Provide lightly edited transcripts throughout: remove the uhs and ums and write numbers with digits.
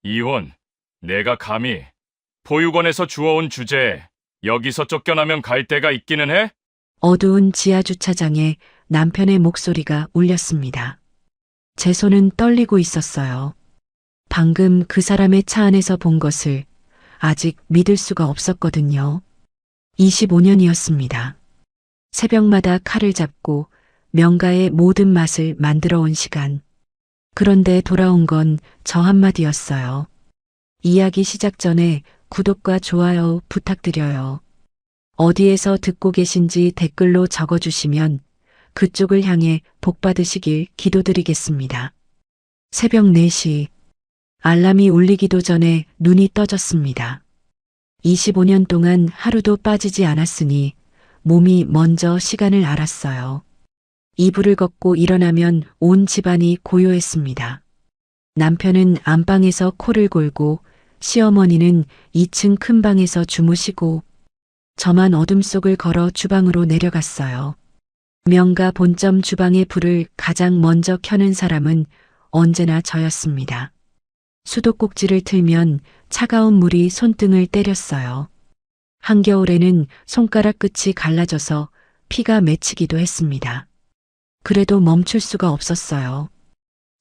이혼, 내가 감히 보육원에서 주워온 주제에 여기서 쫓겨나면 갈 데가 있기는 해? 어두운 지하 주차장에 남편의 목소리가 울렸습니다. 제 손은 떨리고 있었어요. 방금 그 사람의 차 안에서 본 것을 아직 믿을 수가 없었거든요. 25년이었습니다. 새벽마다 칼을 잡고 명가의 모든 맛을 만들어 온 시간. 그런데 돌아온 건 저 한마디였어요. 이야기 시작 전에 구독과 좋아요 부탁드려요. 어디에서 듣고 계신지 댓글로 적어주시면 그쪽을 향해 복 받으시길 기도드리겠습니다. 새벽 4시. 알람이 울리기도 전에 눈이 떠졌습니다. 25년 동안 하루도 빠지지 않았으니 몸이 먼저 시간을 알았어요. 이불을 걷고 일어나면 온 집안이 고요했습니다. 남편은 안방에서 코를 골고 시어머니는 2층 큰 방에서 주무시고 저만 어둠 속을 걸어 주방으로 내려갔어요. 명가 본점 주방의 불을 가장 먼저 켜는 사람은 언제나 저였습니다. 수도꼭지를 틀면 차가운 물이 손등을 때렸어요. 한겨울에는 손가락 끝이 갈라져서 피가 맺히기도 했습니다. 그래도 멈출 수가 없었어요.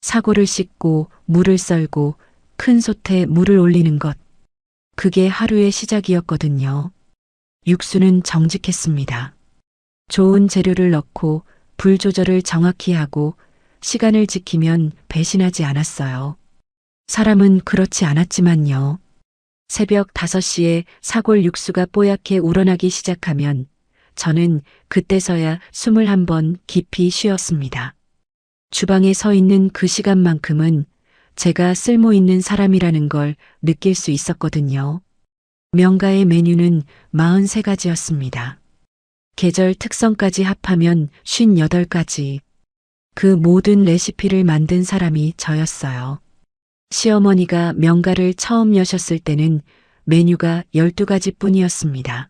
사고를 씻고 물을 썰고 큰 솥에 물을 올리는 것. 그게 하루의 시작이었거든요. 육수는 정직했습니다. 좋은 재료를 넣고 불 조절을 정확히 하고 시간을 지키면 배신하지 않았어요. 사람은 그렇지 않았지만요. 새벽 5시에 사골 육수가 뽀얗게 우러나기 시작하면 저는 그때서야 숨을 한번 깊이 쉬었습니다. 주방에 서 있는 그 시간만큼은 제가 쓸모 있는 사람이라는 걸 느낄 수 있었거든요. 명가의 메뉴는 43가지였습니다. 계절 특성까지 합하면 58가지. 그 모든 레시피를 만든 사람이 저였어요. 시어머니가 명가를 처음 여셨을 때는 메뉴가 12가지 뿐이었습니다.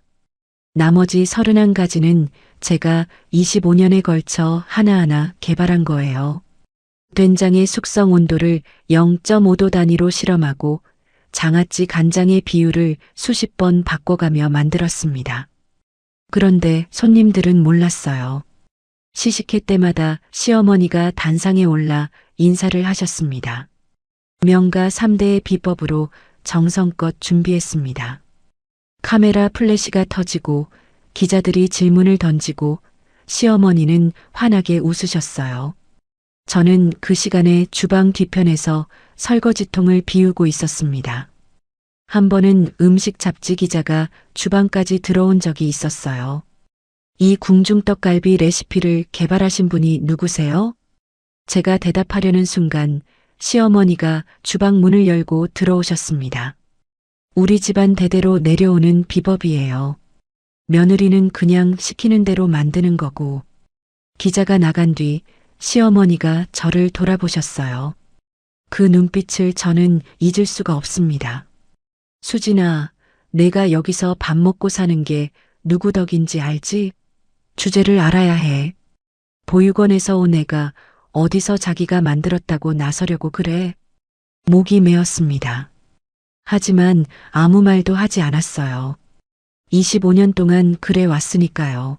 나머지 31가지는 제가 25년에 걸쳐 하나하나 개발한 거예요. 된장의 숙성 온도를 0.5도 단위로 실험하고 장아찌 간장의 비율을 수십 번 바꿔가며 만들었습니다. 그런데 손님들은 몰랐어요. 시식회 때마다 시어머니가 단상에 올라 인사를 하셨습니다. 명가 3대의 비법으로 정성껏 준비했습니다. 카메라 플래시가 터지고 기자들이 질문을 던지고 시어머니는 환하게 웃으셨어요. 저는 그 시간에 주방 뒤편에서 설거지통을 비우고 있었습니다. 한 번은 음식 잡지 기자가 주방까지 들어온 적이 있었어요. 이 궁중떡갈비 레시피를 개발하신 분이 누구세요? 제가 대답하려는 순간 시어머니가 주방 문을 열고 들어오셨습니다. 우리 집안 대대로 내려오는 비법이에요. 며느리는 그냥 시키는 대로 만드는 거고. 기자가 나간 뒤 시어머니가 저를 돌아보셨어요. 그 눈빛을 저는 잊을 수가 없습니다. 수진아, 내가 여기서 밥 먹고 사는 게 누구 덕인지 알지? 주제를 알아야 해. 보육원에서 온 애가 어디서 자기가 만들었다고 나서려고 그래? 목이 메었습니다. 하지만 아무 말도 하지 않았어요. 25년 동안 그래 왔으니까요.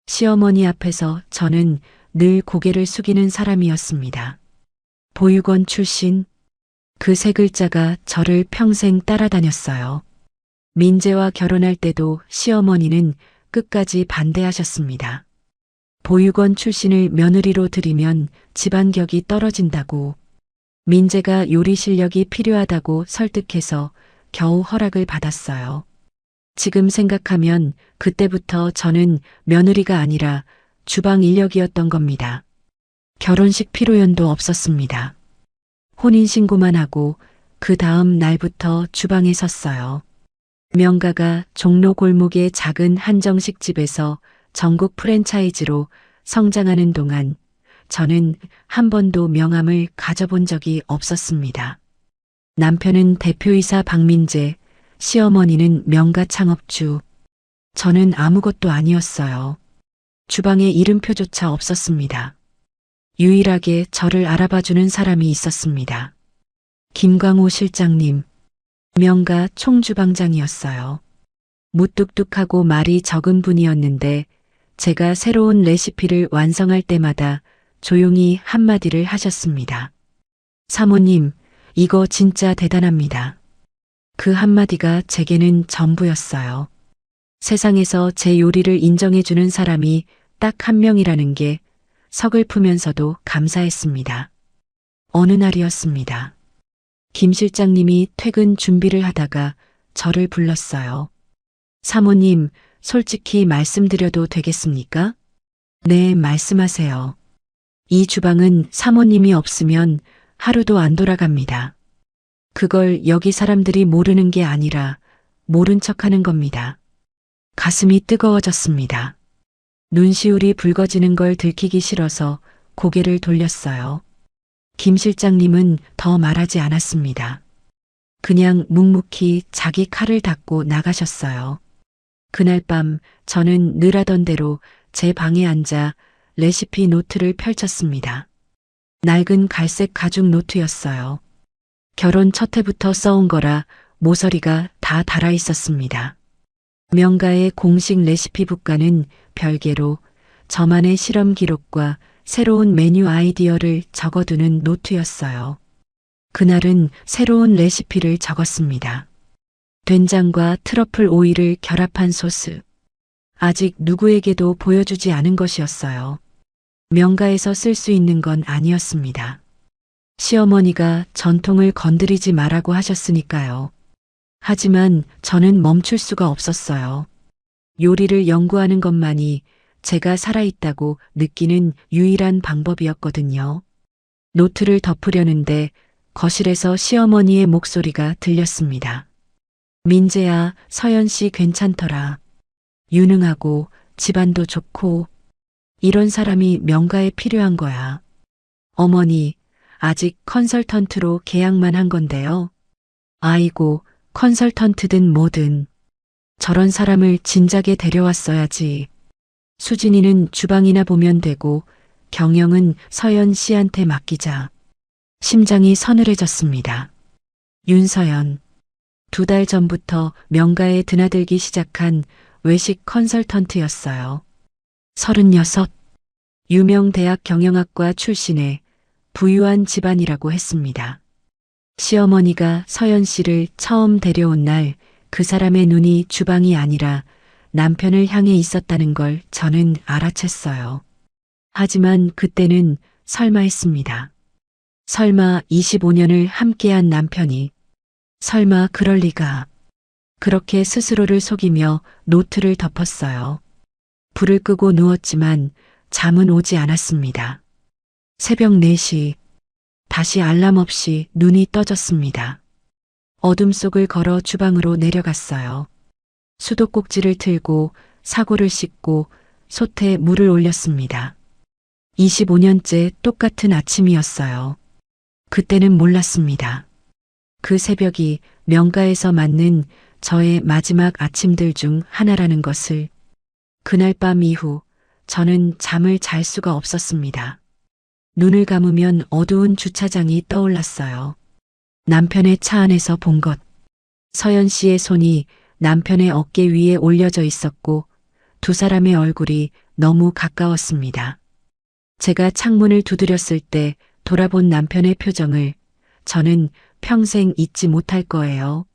시어머니 앞에서 저는 늘 고개를 숙이는 사람이었습니다. 보육원 출신, 그 세 글자가 저를 평생 따라다녔어요. 민재와 결혼할 때도 시어머니는 끝까지 반대하셨습니다. 보육원 출신을 며느리로 들이면 집안격이 떨어진다고, 민재가 요리 실력이 필요하다고 설득해서 겨우 허락을 받았어요. 지금 생각하면 그때부터 저는 며느리가 아니라 주방 인력이었던 겁니다. 결혼식 피로연도 없었습니다. 혼인신고만 하고 그 다음 날부터 주방에 섰어요. 명가가 종로 골목의 작은 한정식 집에서 전국 프랜차이즈로 성장하는 동안 저는 한 번도 명함을 가져본 적이 없었습니다. 남편은 대표이사 박민재, 시어머니는 명가 창업주. 저는 아무것도 아니었어요. 주방에 이름표조차 없었습니다. 유일하게 저를 알아봐주는 사람이 있었습니다. 김광호 실장님, 명가 총주방장이었어요. 무뚝뚝하고 말이 적은 분이었는데 제가 새로운 레시피를 완성할 때마다 조용히 한마디를 하셨습니다. 사모님, 이거 진짜 대단합니다. 그 한마디가 제게는 전부였어요. 세상에서 제 요리를 인정해주는 사람이 딱 한 명이라는 게 서글프면서도 감사했습니다. 어느 날이었습니다. 김 실장님이 퇴근 준비를 하다가 저를 불렀어요. 사모님, 솔직히 말씀드려도 되겠습니까? 네, 말씀하세요. 이 주방은 사모님이 없으면 하루도 안 돌아갑니다. 그걸 여기 사람들이 모르는 게 아니라 모른 척 하는 겁니다. 가슴이 뜨거워졌습니다. 눈시울이 붉어지는 걸 들키기 싫어서 고개를 돌렸어요. 김 실장님은 더 말하지 않았습니다. 그냥 묵묵히 자기 칼을 닦고 나가셨어요. 그날 밤 저는 늘 하던 대로 제 방에 앉아 레시피 노트를 펼쳤습니다. 낡은 갈색 가죽 노트였어요. 결혼 첫 해부터 써온 거라 모서리가 다 달아 있었습니다. 명가의 공식 레시피 북과는 별개로 저만의 실험 기록과 새로운 메뉴 아이디어를 적어두는 노트였어요. 그날은 새로운 레시피를 적었습니다. 된장과 트러플 오일을 결합한 소스. 아직 누구에게도 보여주지 않은 것이었어요. 명가에서 쓸 수 있는 건 아니었습니다. 시어머니가 전통을 건드리지 말라고 하셨으니까요. 하지만 저는 멈출 수가 없었어요. 요리를 연구하는 것만이 제가 살아있다고 느끼는 유일한 방법이었거든요. 노트를 덮으려는데 거실에서 시어머니의 목소리가 들렸습니다. 민재야, 서연 씨 괜찮더라. 유능하고 집안도 좋고 이런 사람이 명가에 필요한 거야. 어머니, 아직 컨설턴트로 계약만 한 건데요. 아이고, 컨설턴트든 뭐든 저런 사람을 진작에 데려왔어야지. 수진이는 주방이나 보면 되고 경영은 서연 씨한테 맡기자. 심장이 서늘해졌습니다. 윤서연. 2달 전부터 명가에 드나들기 시작한 외식 컨설턴트였어요. 36. 유명 대학 경영학과 출신의 부유한 집안이라고 했습니다. 시어머니가 서연 씨를 처음 데려온 날 그 사람의 눈이 주방이 아니라 남편을 향해 있었다는 걸 저는 알아챘어요. 하지만 그때는 설마 했습니다. 설마 25년을 함께한 남편이 설마 그럴 리가. 그렇게 스스로를 속이며 노트를 덮었어요. 불을 끄고 누웠지만 잠은 오지 않았습니다. 새벽 4시 다시 알람 없이 눈이 떠졌습니다. 어둠 속을 걸어 주방으로 내려갔어요. 수도꼭지를 틀고 사고를 씻고 솥에 물을 올렸습니다. 25년째 똑같은 아침이었어요. 그때는 몰랐습니다. 그 새벽이 명가에서 맞는 저의 마지막 아침들 중 하나라는 것을. 그날 밤 이후 저는 잠을 잘 수가 없었습니다. 눈을 감으면 어두운 주차장이 떠올랐어요. 남편의 차 안에서 본 것. 서연 씨의 손이 남편의 어깨 위에 올려져 있었고 두 사람의 얼굴이 너무 가까웠습니다. 제가 창문을 두드렸을 때 돌아본 남편의 표정을 저는 평생 잊지 못할 거예요.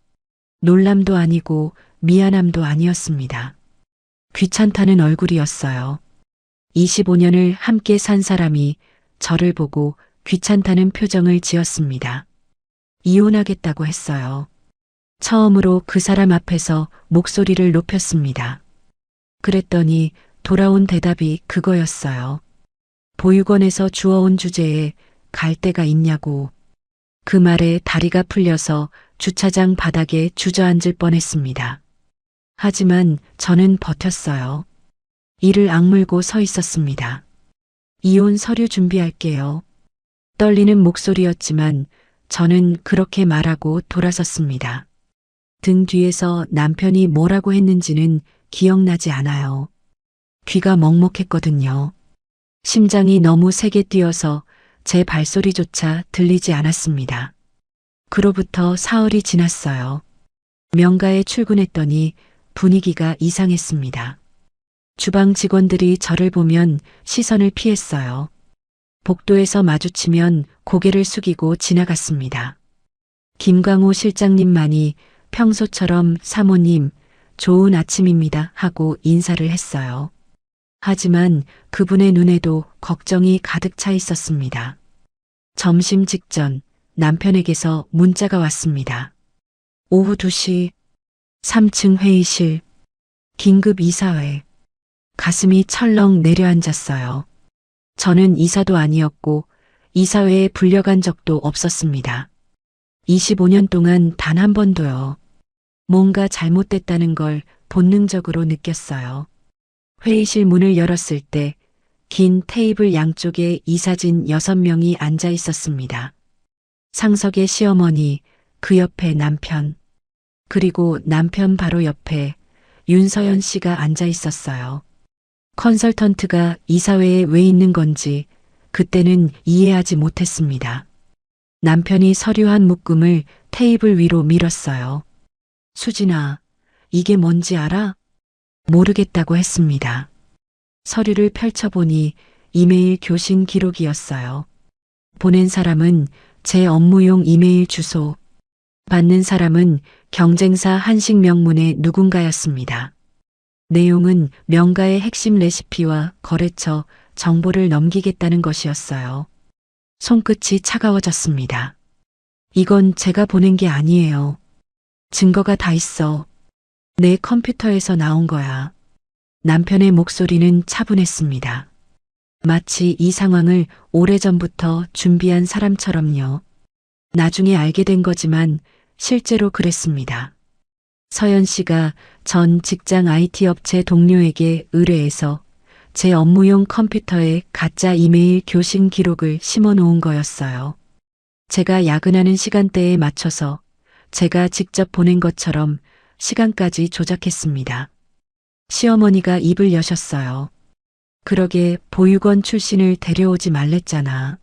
놀람도 아니고 미안함도 아니었습니다. 귀찮다는 얼굴이었어요. 25년을 함께 산 사람이 저를 보고 귀찮다는 표정을 지었습니다. 이혼하겠다고 했어요. 처음으로 그 사람 앞에서 목소리를 높였습니다. 그랬더니 돌아온 대답이 그거였어요. 보육원에서 주워온 주제에 갈 데가 있냐고. 그 말에 다리가 풀려서 주차장 바닥에 주저앉을 뻔했습니다. 하지만 저는 버텼어요. 이를 악물고 서 있었습니다. 이혼 서류 준비할게요. 떨리는 목소리였지만 저는 그렇게 말하고 돌아섰습니다. 등 뒤에서 남편이 뭐라고 했는지는 기억나지 않아요. 귀가 먹먹했거든요. 심장이 너무 세게 뛰어서 제 발소리조차 들리지 않았습니다. 그로부터 사흘이 지났어요. 명가에 출근했더니 분위기가 이상했습니다. 주방 직원들이 저를 보면 시선을 피했어요. 복도에서 마주치면 고개를 숙이고 지나갔습니다. 김광호 실장님만이 평소처럼 사모님, 좋은 아침입니다 하고 인사를 했어요. 하지만 그분의 눈에도 걱정이 가득 차 있었습니다. 점심 직전 남편에게서 문자가 왔습니다. 오후 2시 3층 회의실 긴급 이사회. 가슴이 철렁 내려앉았어요. 저는 이사도 아니었고 이사회에 불려간 적도 없었습니다. 25년 동안 단 한 번도요. 뭔가 잘못됐다는 걸 본능적으로 느꼈어요. 회의실 문을 열었을 때 긴 테이블 양쪽에 이사진 6명이 앉아 있었습니다. 상석의 시어머니, 그 옆에 남편, 그리고 남편 바로 옆에 윤서연 씨가 앉아 있었어요. 컨설턴트가 이사회에 왜 있는 건지 그때는 이해하지 못했습니다. 남편이 서류 한 묶음을 테이블 위로 밀었어요. 수진아, 이게 뭔지 알아? 모르겠다고 했습니다. 서류를 펼쳐보니 이메일 교신 기록이었어요. 보낸 사람은 제 업무용 이메일 주소, 받는 사람은 경쟁사 한식 명문의 누군가였습니다. 내용은 명가의 핵심 레시피와 거래처 정보를 넘기겠다는 것이었어요. 손끝이 차가워졌습니다. 이건 제가 보낸 게 아니에요. 증거가 다 있어. 내 컴퓨터에서 나온 거야. 남편의 목소리는 차분했습니다. 마치 이 상황을 오래전부터 준비한 사람처럼요. 나중에 알게 된 거지만 실제로 그랬습니다. 서연 씨가 전 직장 IT 업체 동료에게 의뢰해서 제 업무용 컴퓨터에 가짜 이메일 교신 기록을 심어 놓은 거였어요. 제가 야근하는 시간대에 맞춰서 제가 직접 보낸 것처럼 시간까지 조작했습니다. 시어머니가 입을 여셨어요. 그러게 보육원 출신을 데려오지 말랬잖아.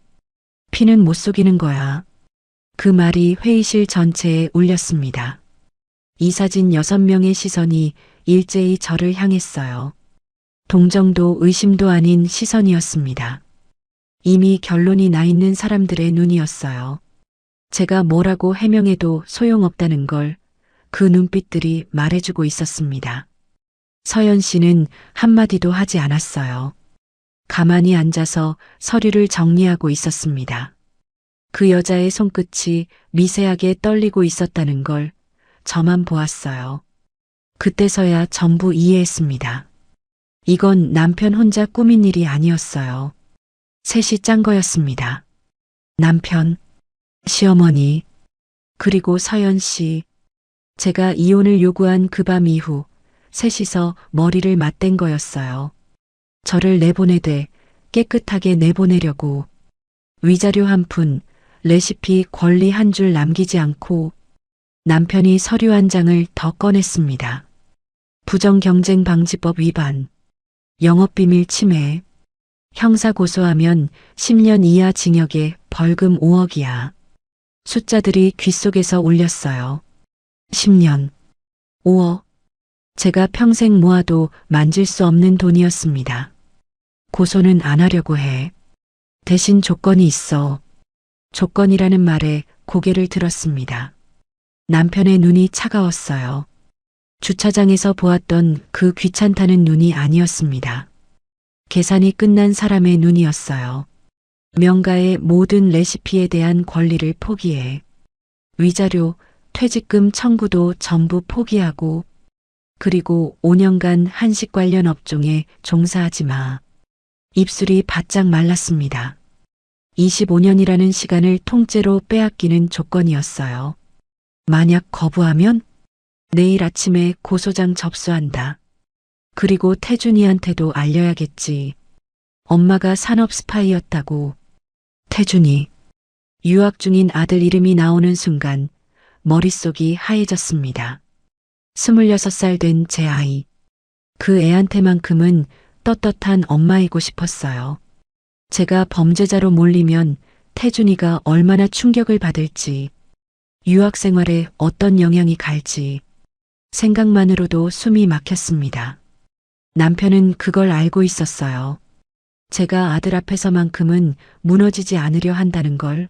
피는 못 속이는 거야. 그 말이 회의실 전체에 울렸습니다. 이사진 6명의 시선이 일제히 저를 향했어요. 동정도 의심도 아닌 시선이었습니다. 이미 결론이 나 있는 사람들의 눈이었어요. 제가 뭐라고 해명해도 소용없다는 걸 그 눈빛들이 말해주고 있었습니다. 서연 씨는 한마디도 하지 않았어요. 가만히 앉아서 서류를 정리하고 있었습니다. 그 여자의 손끝이 미세하게 떨리고 있었다는 걸 저만 보았어요. 그때서야 전부 이해했습니다. 이건 남편 혼자 꾸민 일이 아니었어요. 셋이 짠 거였습니다. 남편, 시어머니, 그리고 서연 씨. 제가 이혼을 요구한 그 밤 이후 셋이서 머리를 맞댄 거였어요. 저를 내보내되 깨끗하게 내보내려고. 위자료 한 푼, 레시피 권리 한 줄 남기지 않고. 남편이 서류 한 장을 더 꺼냈습니다. 부정경쟁방지법 위반, 영업비밀 침해, 형사 고소하면 10년 이하 징역에 벌금 5억이야. 숫자들이 귓속에서 울렸어요. 10년, 5억. 제가 평생 모아도 만질 수 없는 돈이었습니다. 고소는 안 하려고 해. 대신 조건이 있어. 조건이라는 말에 고개를 들었습니다. 남편의 눈이 차가웠어요. 주차장에서 보았던 그 귀찮다는 눈이 아니었습니다. 계산이 끝난 사람의 눈이었어요. 명가의 모든 레시피에 대한 권리를 포기해. 위자료, 퇴직금 청구도 전부 포기하고, 그리고 5년간 한식 관련 업종에 종사하지 마. 입술이 바짝 말랐습니다. 25년이라는 시간을 통째로 빼앗기는 조건이었어요. 만약 거부하면 내일 아침에 고소장 접수한다. 그리고 태준이한테도 알려야겠지. 엄마가 산업 스파이였다고. 태준이. 유학 중인 아들 이름이 나오는 순간 머릿속이 하얘졌습니다. 26살 된 제 아이. 그 애한테만큼은 떳떳한 엄마이고 싶었어요. 제가 범죄자로 몰리면 태준이가 얼마나 충격을 받을지. 유학 생활에 어떤 영향이 갈지 생각만으로도 숨이 막혔습니다. 남편은 그걸 알고 있었어요. 제가 아들 앞에서만큼은 무너지지 않으려 한다는 걸.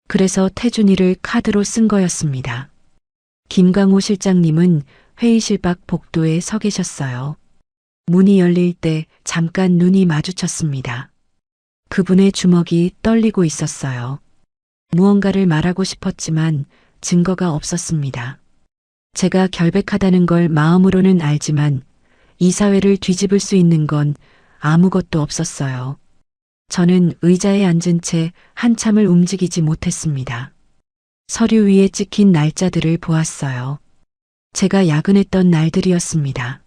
그래서 태준이를 카드로 쓴 거였습니다. 김강호 실장님은 회의실 밖 복도에 서 계셨어요. 문이 열릴 때 잠깐 눈이 마주쳤습니다. 그분의 주먹이 떨리고 있었어요. 무언가를 말하고 싶었지만 증거가 없었습니다. 제가 결백하다는 걸 마음으로는 알지만 이 사회를 뒤집을 수 있는 건 아무것도 없었어요. 저는 의자에 앉은 채 한참을 움직이지 못했습니다. 서류 위에 찍힌 날짜들을 보았어요. 제가 야근했던 날들이었습니다.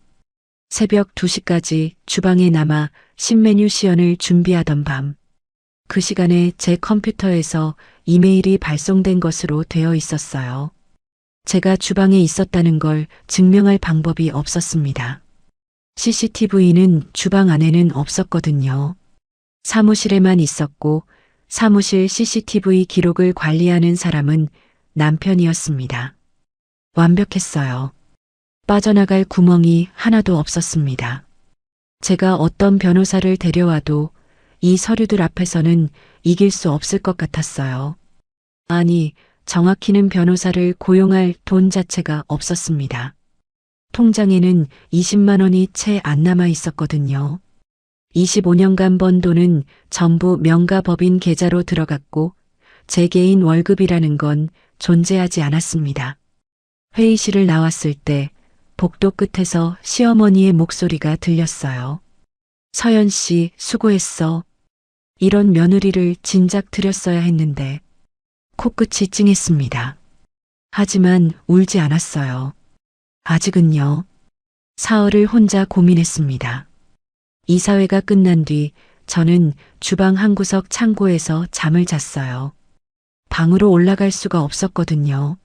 새벽 2시까지 주방에 남아 신메뉴 시연을 준비하던 밤. 그 시간에 제 컴퓨터에서 이메일이 발송된 것으로 되어 있었어요. 제가 주방에 있었다는 걸 증명할 방법이 없었습니다. CCTV는 주방 안에는 없었거든요. 사무실에만 있었고 사무실 CCTV 기록을 관리하는 사람은 남편이었습니다. 완벽했어요. 빠져나갈 구멍이 하나도 없었습니다. 제가 어떤 변호사를 데려와도 이 서류들 앞에서는 이길 수 없을 것 같았어요. 아니, 정확히는 변호사를 고용할 돈 자체가 없었습니다. 통장에는 20만 원이 채 안 남아 있었거든요. 25년간 번 돈은 전부 명가 법인 계좌로 들어갔고 제 개인 월급이라는 건 존재하지 않았습니다. 회의실을 나왔을 때 복도 끝에서 시어머니의 목소리가 들렸어요. 서연 씨, 수고했어. 이런 며느리를 진작 들였어야 했는데 코끝이 찡했습니다. 하지만 울지 않았어요. 아직은요. 사흘을 혼자 고민했습니다. 이사회가 끝난 뒤 저는 주방 한 구석 창고에서 잠을 잤어요. 방으로 올라갈 수가 없었거든요.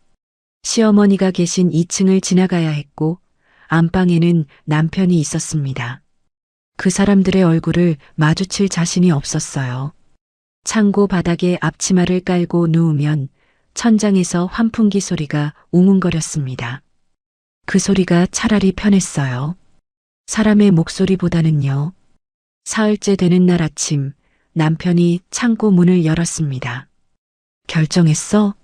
시어머니가 계신 2층을 지나가야 했고 안방에는 남편이 있었습니다. 그 사람들의 얼굴을 마주칠 자신이 없었어요. 창고 바닥에 앞치마를 깔고 누우면 천장에서 환풍기 소리가 웅웅거렸습니다. 그 소리가 차라리 편했어요. 사람의 목소리보다는요. 사흘째 되는 날 아침 남편이 창고 문을 열었습니다. 결정했어?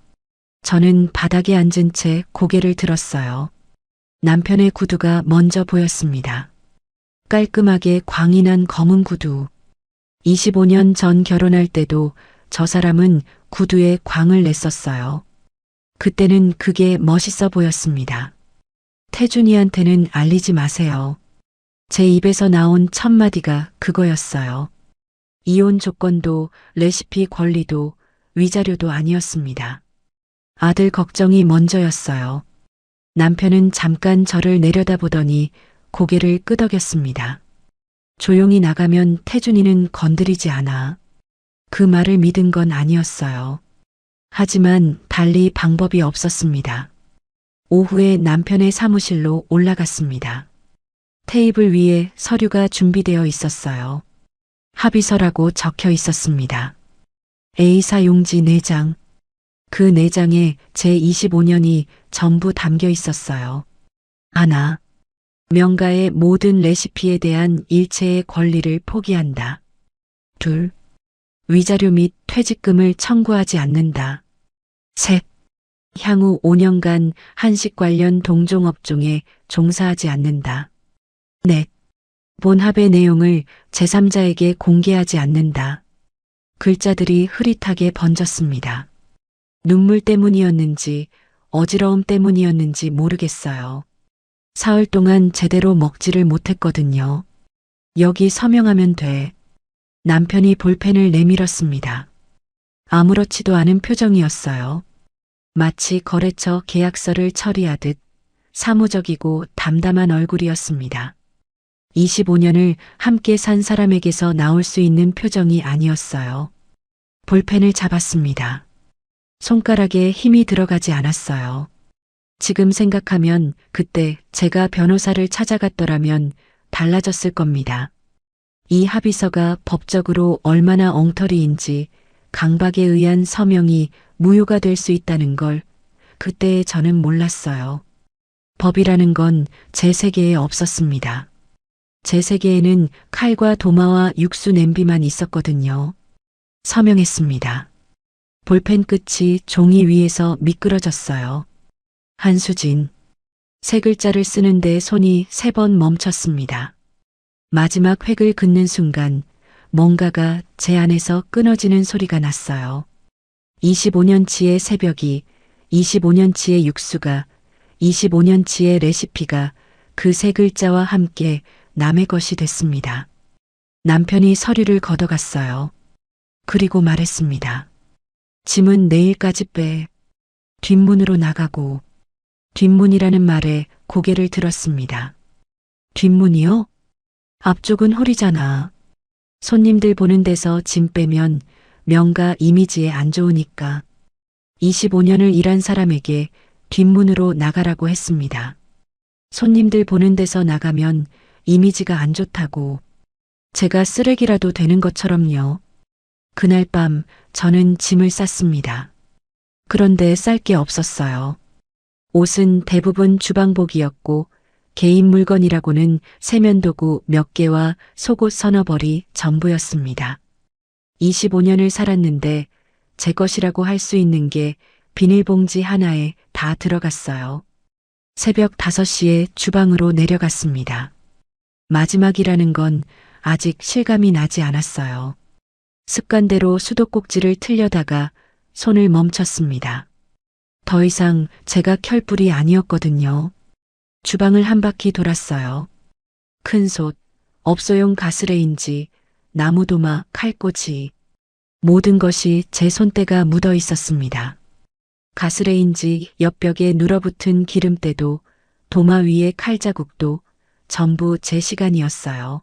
저는 바닥에 앉은 채 고개를 들었어요. 남편의 구두가 먼저 보였습니다. 깔끔하게 광이 난 검은 구두. 25년 전 결혼할 때도 저 사람은 구두에 광을 냈었어요. 그때는 그게 멋있어 보였습니다. 태준이한테는 알리지 마세요. 제 입에서 나온 첫 마디가 그거였어요. 이혼 조건도 레시피 권리도 위자료도 아니었습니다. 아들 걱정이 먼저였어요. 남편은 잠깐 저를 내려다보더니 고개를 끄덕였습니다. 조용히 나가면 태준이는 건드리지 않아. 그 말을 믿은 건 아니었어요. 하지만 달리 방법이 없었습니다. 오후에 남편의 사무실로 올라갔습니다. 테이블 위에 서류가 준비되어 있었어요. 합의서라고 적혀 있었습니다. A사 용지 4장. 그 4장에 제 25년이 전부 담겨 있었어요. 하나. 명가의 모든 레시피에 대한 일체의 권리를 포기한다. 둘. 위자료 및 퇴직금을 청구하지 않는다. 셋. 향후 5년간 한식 관련 동종업종에 종사하지 않는다. 넷. 본합의 내용을 제3자에게 공개하지 않는다. 글자들이 흐릿하게 번졌습니다. 눈물 때문이었는지 어지러움 때문이었는지 모르겠어요. 사흘 동안 제대로 먹지를 못했거든요. 여기 서명하면 돼. 남편이 볼펜을 내밀었습니다. 아무렇지도 않은 표정이었어요. 마치 거래처 계약서를 처리하듯 사무적이고 담담한 얼굴이었습니다. 25년을 함께 산 사람에게서 나올 수 있는 표정이 아니었어요. 볼펜을 잡았습니다. 손가락에 힘이 들어가지 않았어요. 지금 생각하면 그때 제가 변호사를 찾아갔더라면 달라졌을 겁니다. 이 합의서가 법적으로 얼마나 엉터리인지 강박에 의한 서명이 무효가 될 수 있다는 걸 그때 저는 몰랐어요. 법이라는 건 제 세계에 없었습니다. 제 세계에는 칼과 도마와 육수 냄비만 있었거든요. 서명했습니다. 볼펜 끝이 종이 위에서 미끄러졌어요. 한수진. 세 글자를 쓰는데 손이 3번 멈췄습니다. 마지막 획을 긋는 순간 뭔가가 제 안에서 끊어지는 소리가 났어요. 25년치의 새벽이, 25년치의 육수가, 25년치의 레시피가 그 세 글자와 함께 남의 것이 됐습니다. 남편이 서류를 걷어갔어요. 그리고 말했습니다. 짐은 내일까지 빼. 뒷문으로 나가고. 뒷문이라는 말에 고개를 들었습니다. 뒷문이요? 앞쪽은 홀이잖아. 손님들 보는 데서 짐 빼면 명가 이미지에 안 좋으니까. 25년을 일한 사람에게 뒷문으로 나가라고 했습니다. 손님들 보는 데서 나가면 이미지가 안 좋다고. 제가 쓰레기라도 되는 것처럼요. 그날 밤 저는 짐을 쌌습니다. 그런데 쌀 게 없었어요. 옷은 대부분 주방복이었고 개인 물건이라고는 세면도구 몇 개와 속옷 서너 벌이 전부였습니다. 25년을 살았는데 제 것이라고 할 수 있는 게 비닐봉지 하나에 다 들어갔어요. 새벽 5시에 주방으로 내려갔습니다. 마지막이라는 건 아직 실감이 나지 않았어요. 습관대로 수도꼭지를 틀려다가 손을 멈췄습니다. 더 이상 제가 켤불이 아니었거든요. 주방을 한 바퀴 돌았어요. 큰 솥, 업소용 가스레인지, 나무도마, 칼꽂이. 모든 것이 제 손때가 묻어 있었습니다. 가스레인지 옆벽에 눌어붙은 기름때도 도마 위의 칼자국도 전부 제 시간이었어요.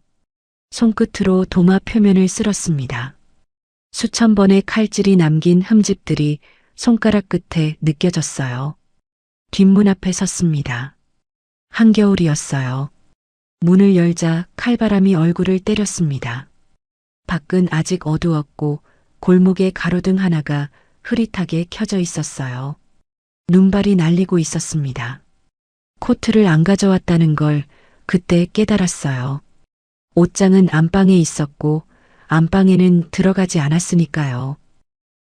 손끝으로 도마 표면을 쓸었습니다. 수천 번의 칼질이 남긴 흠집들이 손가락 끝에 느껴졌어요. 뒷문 앞에 섰습니다. 한겨울이었어요. 문을 열자 칼바람이 얼굴을 때렸습니다. 밖은 아직 어두웠고 골목에 가로등 하나가 흐릿하게 켜져 있었어요. 눈발이 날리고 있었습니다. 코트를 안 가져왔다는 걸 그때 깨달았어요. 옷장은 안방에 있었고 안방에는 들어가지 않았으니까요.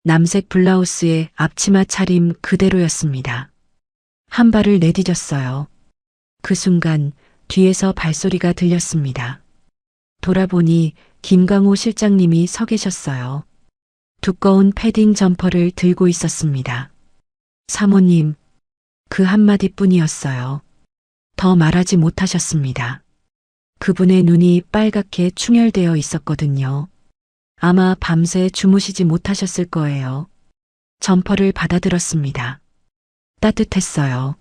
남색 블라우스에 앞치마 차림 그대로였습니다. 한 발을 내디뎠어요. 그 순간 뒤에서 발소리가 들렸습니다. 돌아보니 김광호 실장님이 서 계셨어요. 두꺼운 패딩 점퍼를 들고 있었습니다. 사모님, 그 한마디뿐이었어요. 더 말하지 못하셨습니다. 그분의 눈이 빨갛게 충혈되어 있었거든요. 아마 밤새 주무시지 못하셨을 거예요. 점퍼를 받아들었습니다. 따뜻했어요.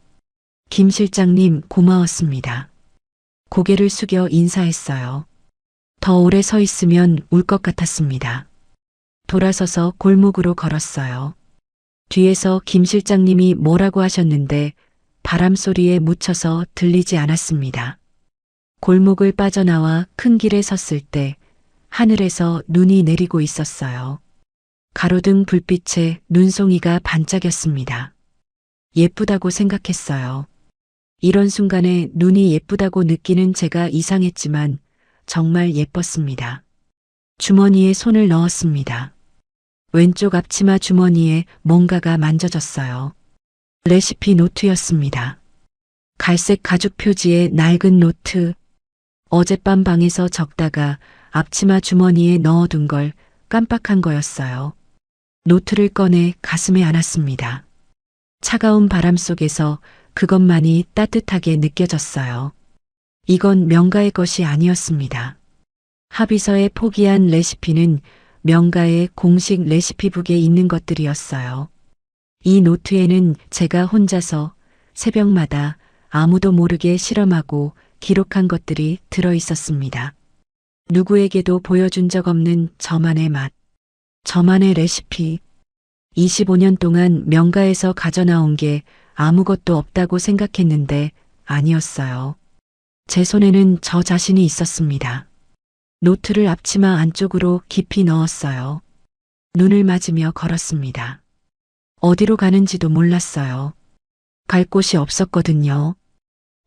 김 실장님 고마웠습니다. 고개를 숙여 인사했어요. 더 오래 서 있으면 울 것 같았습니다. 돌아서서 골목으로 걸었어요. 뒤에서 김 실장님이 뭐라고 하셨는데 바람 소리에 묻혀서 들리지 않았습니다. 골목을 빠져나와 큰 길에 섰을 때 하늘에서 눈이 내리고 있었어요. 가로등 불빛에 눈송이가 반짝였습니다. 예쁘다고 생각했어요. 이런 순간에 눈이 예쁘다고 느끼는 제가 이상했지만 정말 예뻤습니다. 주머니에 손을 넣었습니다. 왼쪽 앞치마 주머니에 뭔가가 만져졌어요. 레시피 노트였습니다. 갈색 가죽 표지의 낡은 노트. 어젯밤 방에서 적다가 앞치마 주머니에 넣어둔 걸 깜빡한 거였어요. 노트를 꺼내 가슴에 안았습니다. 차가운 바람 속에서 그것만이 따뜻하게 느껴졌어요. 이건 명가의 것이 아니었습니다. 합의서에 포기한 레시피는 명가의 공식 레시피북에 있는 것들이었어요. 이 노트에는 제가 혼자서 새벽마다 아무도 모르게 실험하고 기록한 것들이 들어 있었습니다. 누구에게도 보여준 적 없는 저만의 맛, 저만의 레시피. 25년 동안 명가에서 가져나온 게 아무것도 없다고 생각했는데 아니었어요. 제 손에는 저 자신이 있었습니다. 노트를 앞치마 안쪽으로 깊이 넣었어요. 눈을 맞으며 걸었습니다. 어디로 가는지도 몰랐어요. 갈 곳이 없었거든요.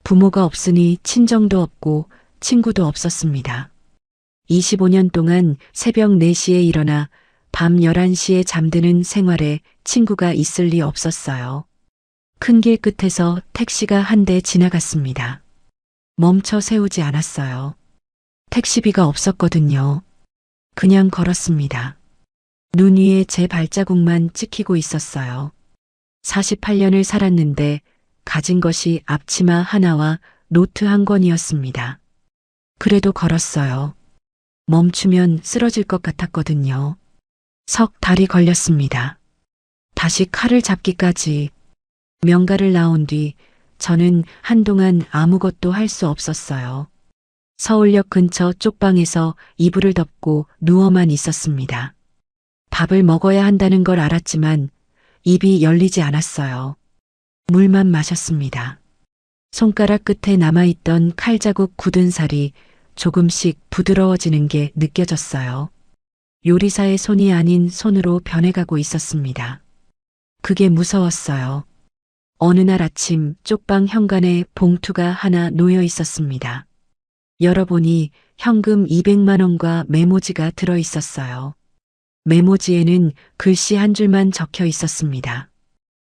부모가 없으니 친정도 없고 친구도 없었습니다. 25년 동안 새벽 4시에 일어나 밤 11시에 잠드는 생활에 친구가 있을 리 없었어요. 큰 길 끝에서 택시가 한 대 지나갔습니다. 멈춰 세우지 않았어요. 택시비가 없었거든요. 그냥 걸었습니다. 눈 위에 제 발자국만 찍히고 있었어요. 48년을 살았는데 가진 것이 앞치마 하나와 노트 한 권이었습니다. 그래도 걸었어요. 멈추면 쓰러질 것 같았거든요. 석 달이 걸렸습니다. 다시 칼을 잡기까지. 명가를 나온 뒤 저는 한동안 아무것도 할 수 없었어요. 서울역 근처 쪽방에서 이불을 덮고 누워만 있었습니다. 밥을 먹어야 한다는 걸 알았지만 입이 열리지 않았어요. 물만 마셨습니다. 손가락 끝에 남아있던 칼자국 굳은 살이 조금씩 부드러워지는 게 느껴졌어요. 요리사의 손이 아닌 손으로 변해가고 있었습니다. 그게 무서웠어요. 어느 날 아침 쪽방 현관에 봉투가 하나 놓여 있었습니다. 열어보니 현금 200만 원과 메모지가 들어 있었어요. 메모지에는 글씨 한 줄만 적혀 있었습니다.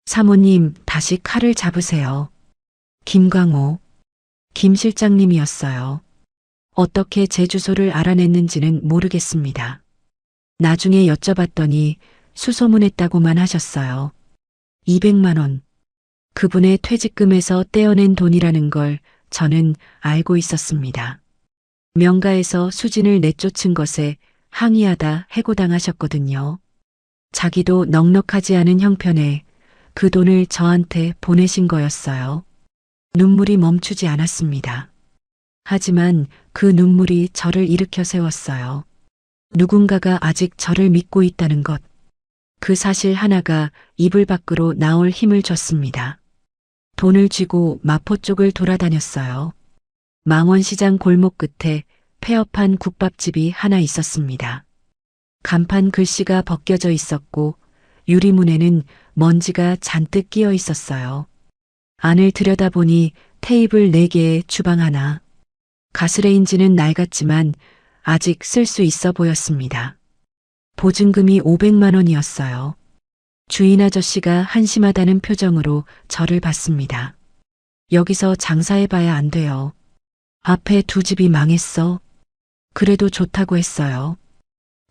사모님, 다시 칼을 잡으세요. 김광호. 김 실장님이었어요. 어떻게 제 주소를 알아냈는지는 모르겠습니다. 나중에 여쭤봤더니 수소문했다고만 하셨어요. 200만 원. 그분의 퇴직금에서 떼어낸 돈이라는 걸 저는 알고 있었습니다. 명가에서 수진을 내쫓은 것에 항의하다 해고당하셨거든요. 자기도 넉넉하지 않은 형편에 그 돈을 저한테 보내신 거였어요. 눈물이 멈추지 않았습니다. 하지만 그 눈물이 저를 일으켜 세웠어요. 누군가가 아직 저를 믿고 있다는 것. 그 사실 하나가 이불 밖으로 나올 힘을 줬습니다. 돈을 쥐고 마포 쪽을 돌아다녔어요. 망원시장 골목 끝에 폐업한 국밥집이 하나 있었습니다. 간판 글씨가 벗겨져 있었고 유리문에는 먼지가 잔뜩 끼어 있었어요. 안을 들여다보니 테이블 4개에 주방 하나. 가스레인지는 낡았지만 아직 쓸 수 있어 보였습니다. 보증금이 500만 원이었어요. 주인 아저씨가 한심하다는 표정으로 저를 봤습니다. 여기서 장사해봐야 안 돼요. 앞에 2집이 망했어. 그래도 좋다고 했어요.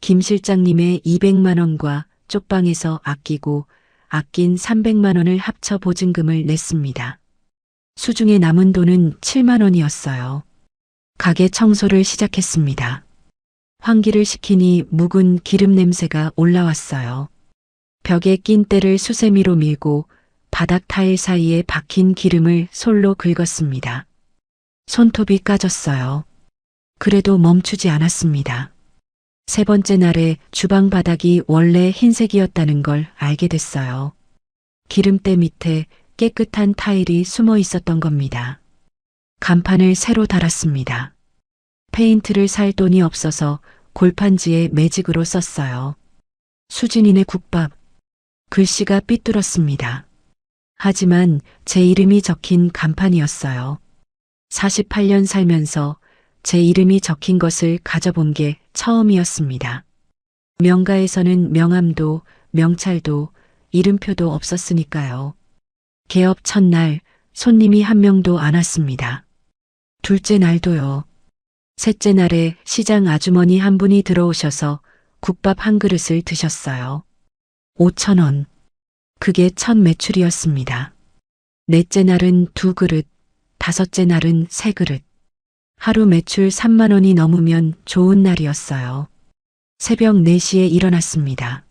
김 실장님의 200만 원과 쪽방에서 아낀 300만 원을 합쳐 보증금을 냈습니다. 수중에 남은 돈은 7만 원이었어요. 가게 청소를 시작했습니다. 환기를 시키니 묵은 기름 냄새가 올라왔어요. 벽에 낀 때를 수세미로 밀고 바닥 타일 사이에 박힌 기름을 솔로 긁었습니다. 손톱이 까졌어요. 그래도 멈추지 않았습니다. 3번째 날에 주방 바닥이 원래 흰색이었다는 걸 알게 됐어요. 기름때 밑에 깨끗한 타일이 숨어 있었던 겁니다. 간판을 새로 달았습니다. 페인트를 살 돈이 없어서 골판지에 매직으로 썼어요. 수진이네 국밥. 글씨가 삐뚤었습니다. 하지만 제 이름이 적힌 간판이었어요. 48년 살면서 제 이름이 적힌 것을 가져본 게 처음이었습니다. 명가에서는 명함도 명찰도 이름표도 없었으니까요. 개업 첫날 손님이 한 명도 안 왔습니다. 둘째 날도요. 셋째 날에 시장 아주머니 한 분이 들어오셔서 국밥 한 그릇을 드셨어요. 5천 원. 그게 첫 매출이었습니다. 넷째 날은 2그릇, 다섯째 날은 3그릇. 하루 매출 3만 원이 넘으면 좋은 날이었어요. 새벽 4시에 일어났습니다.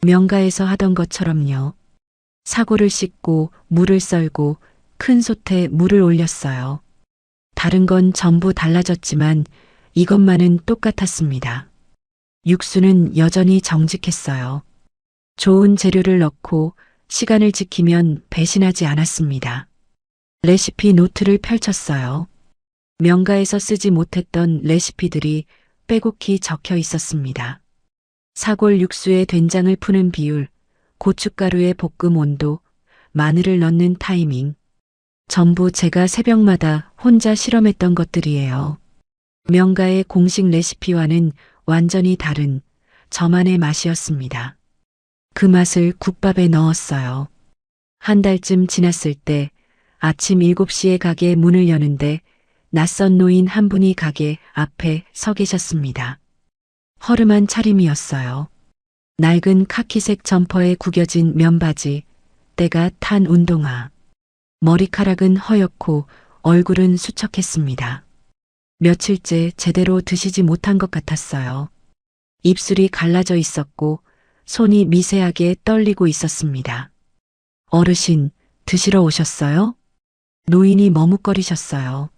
명가에서 하던 것처럼요. 사고를 씻고 물을 썰고 큰 솥에 물을 올렸어요. 다른 건 전부 달라졌지만 이것만은 똑같았습니다. 육수는 여전히 정직했어요. 좋은 재료를 넣고 시간을 지키면 배신하지 않았습니다. 레시피 노트를 펼쳤어요. 명가에서 쓰지 못했던 레시피들이 빼곡히 적혀 있었습니다. 사골 육수에 된장을 푸는 비율, 고춧가루의 볶음 온도, 마늘을 넣는 타이밍. 전부 제가 새벽마다 혼자 실험했던 것들이에요. 명가의 공식 레시피와는 완전히 다른 저만의 맛이었습니다. 그 맛을 국밥에 넣었어요. 한 달쯤 지났을 때 아침 7시에 가게 문을 여는데 낯선 노인 한 분이 가게 앞에 서 계셨습니다. 허름한 차림이었어요. 낡은 카키색 점퍼에 구겨진 면바지, 때가 탄 운동화. 머리카락은 허옇고 얼굴은 수척했습니다. 며칠째 제대로 드시지 못한 것 같았어요. 입술이 갈라져 있었고 손이 미세하게 떨리고 있었습니다. 어르신, 드시러 오셨어요? 노인이 머뭇거리셨어요.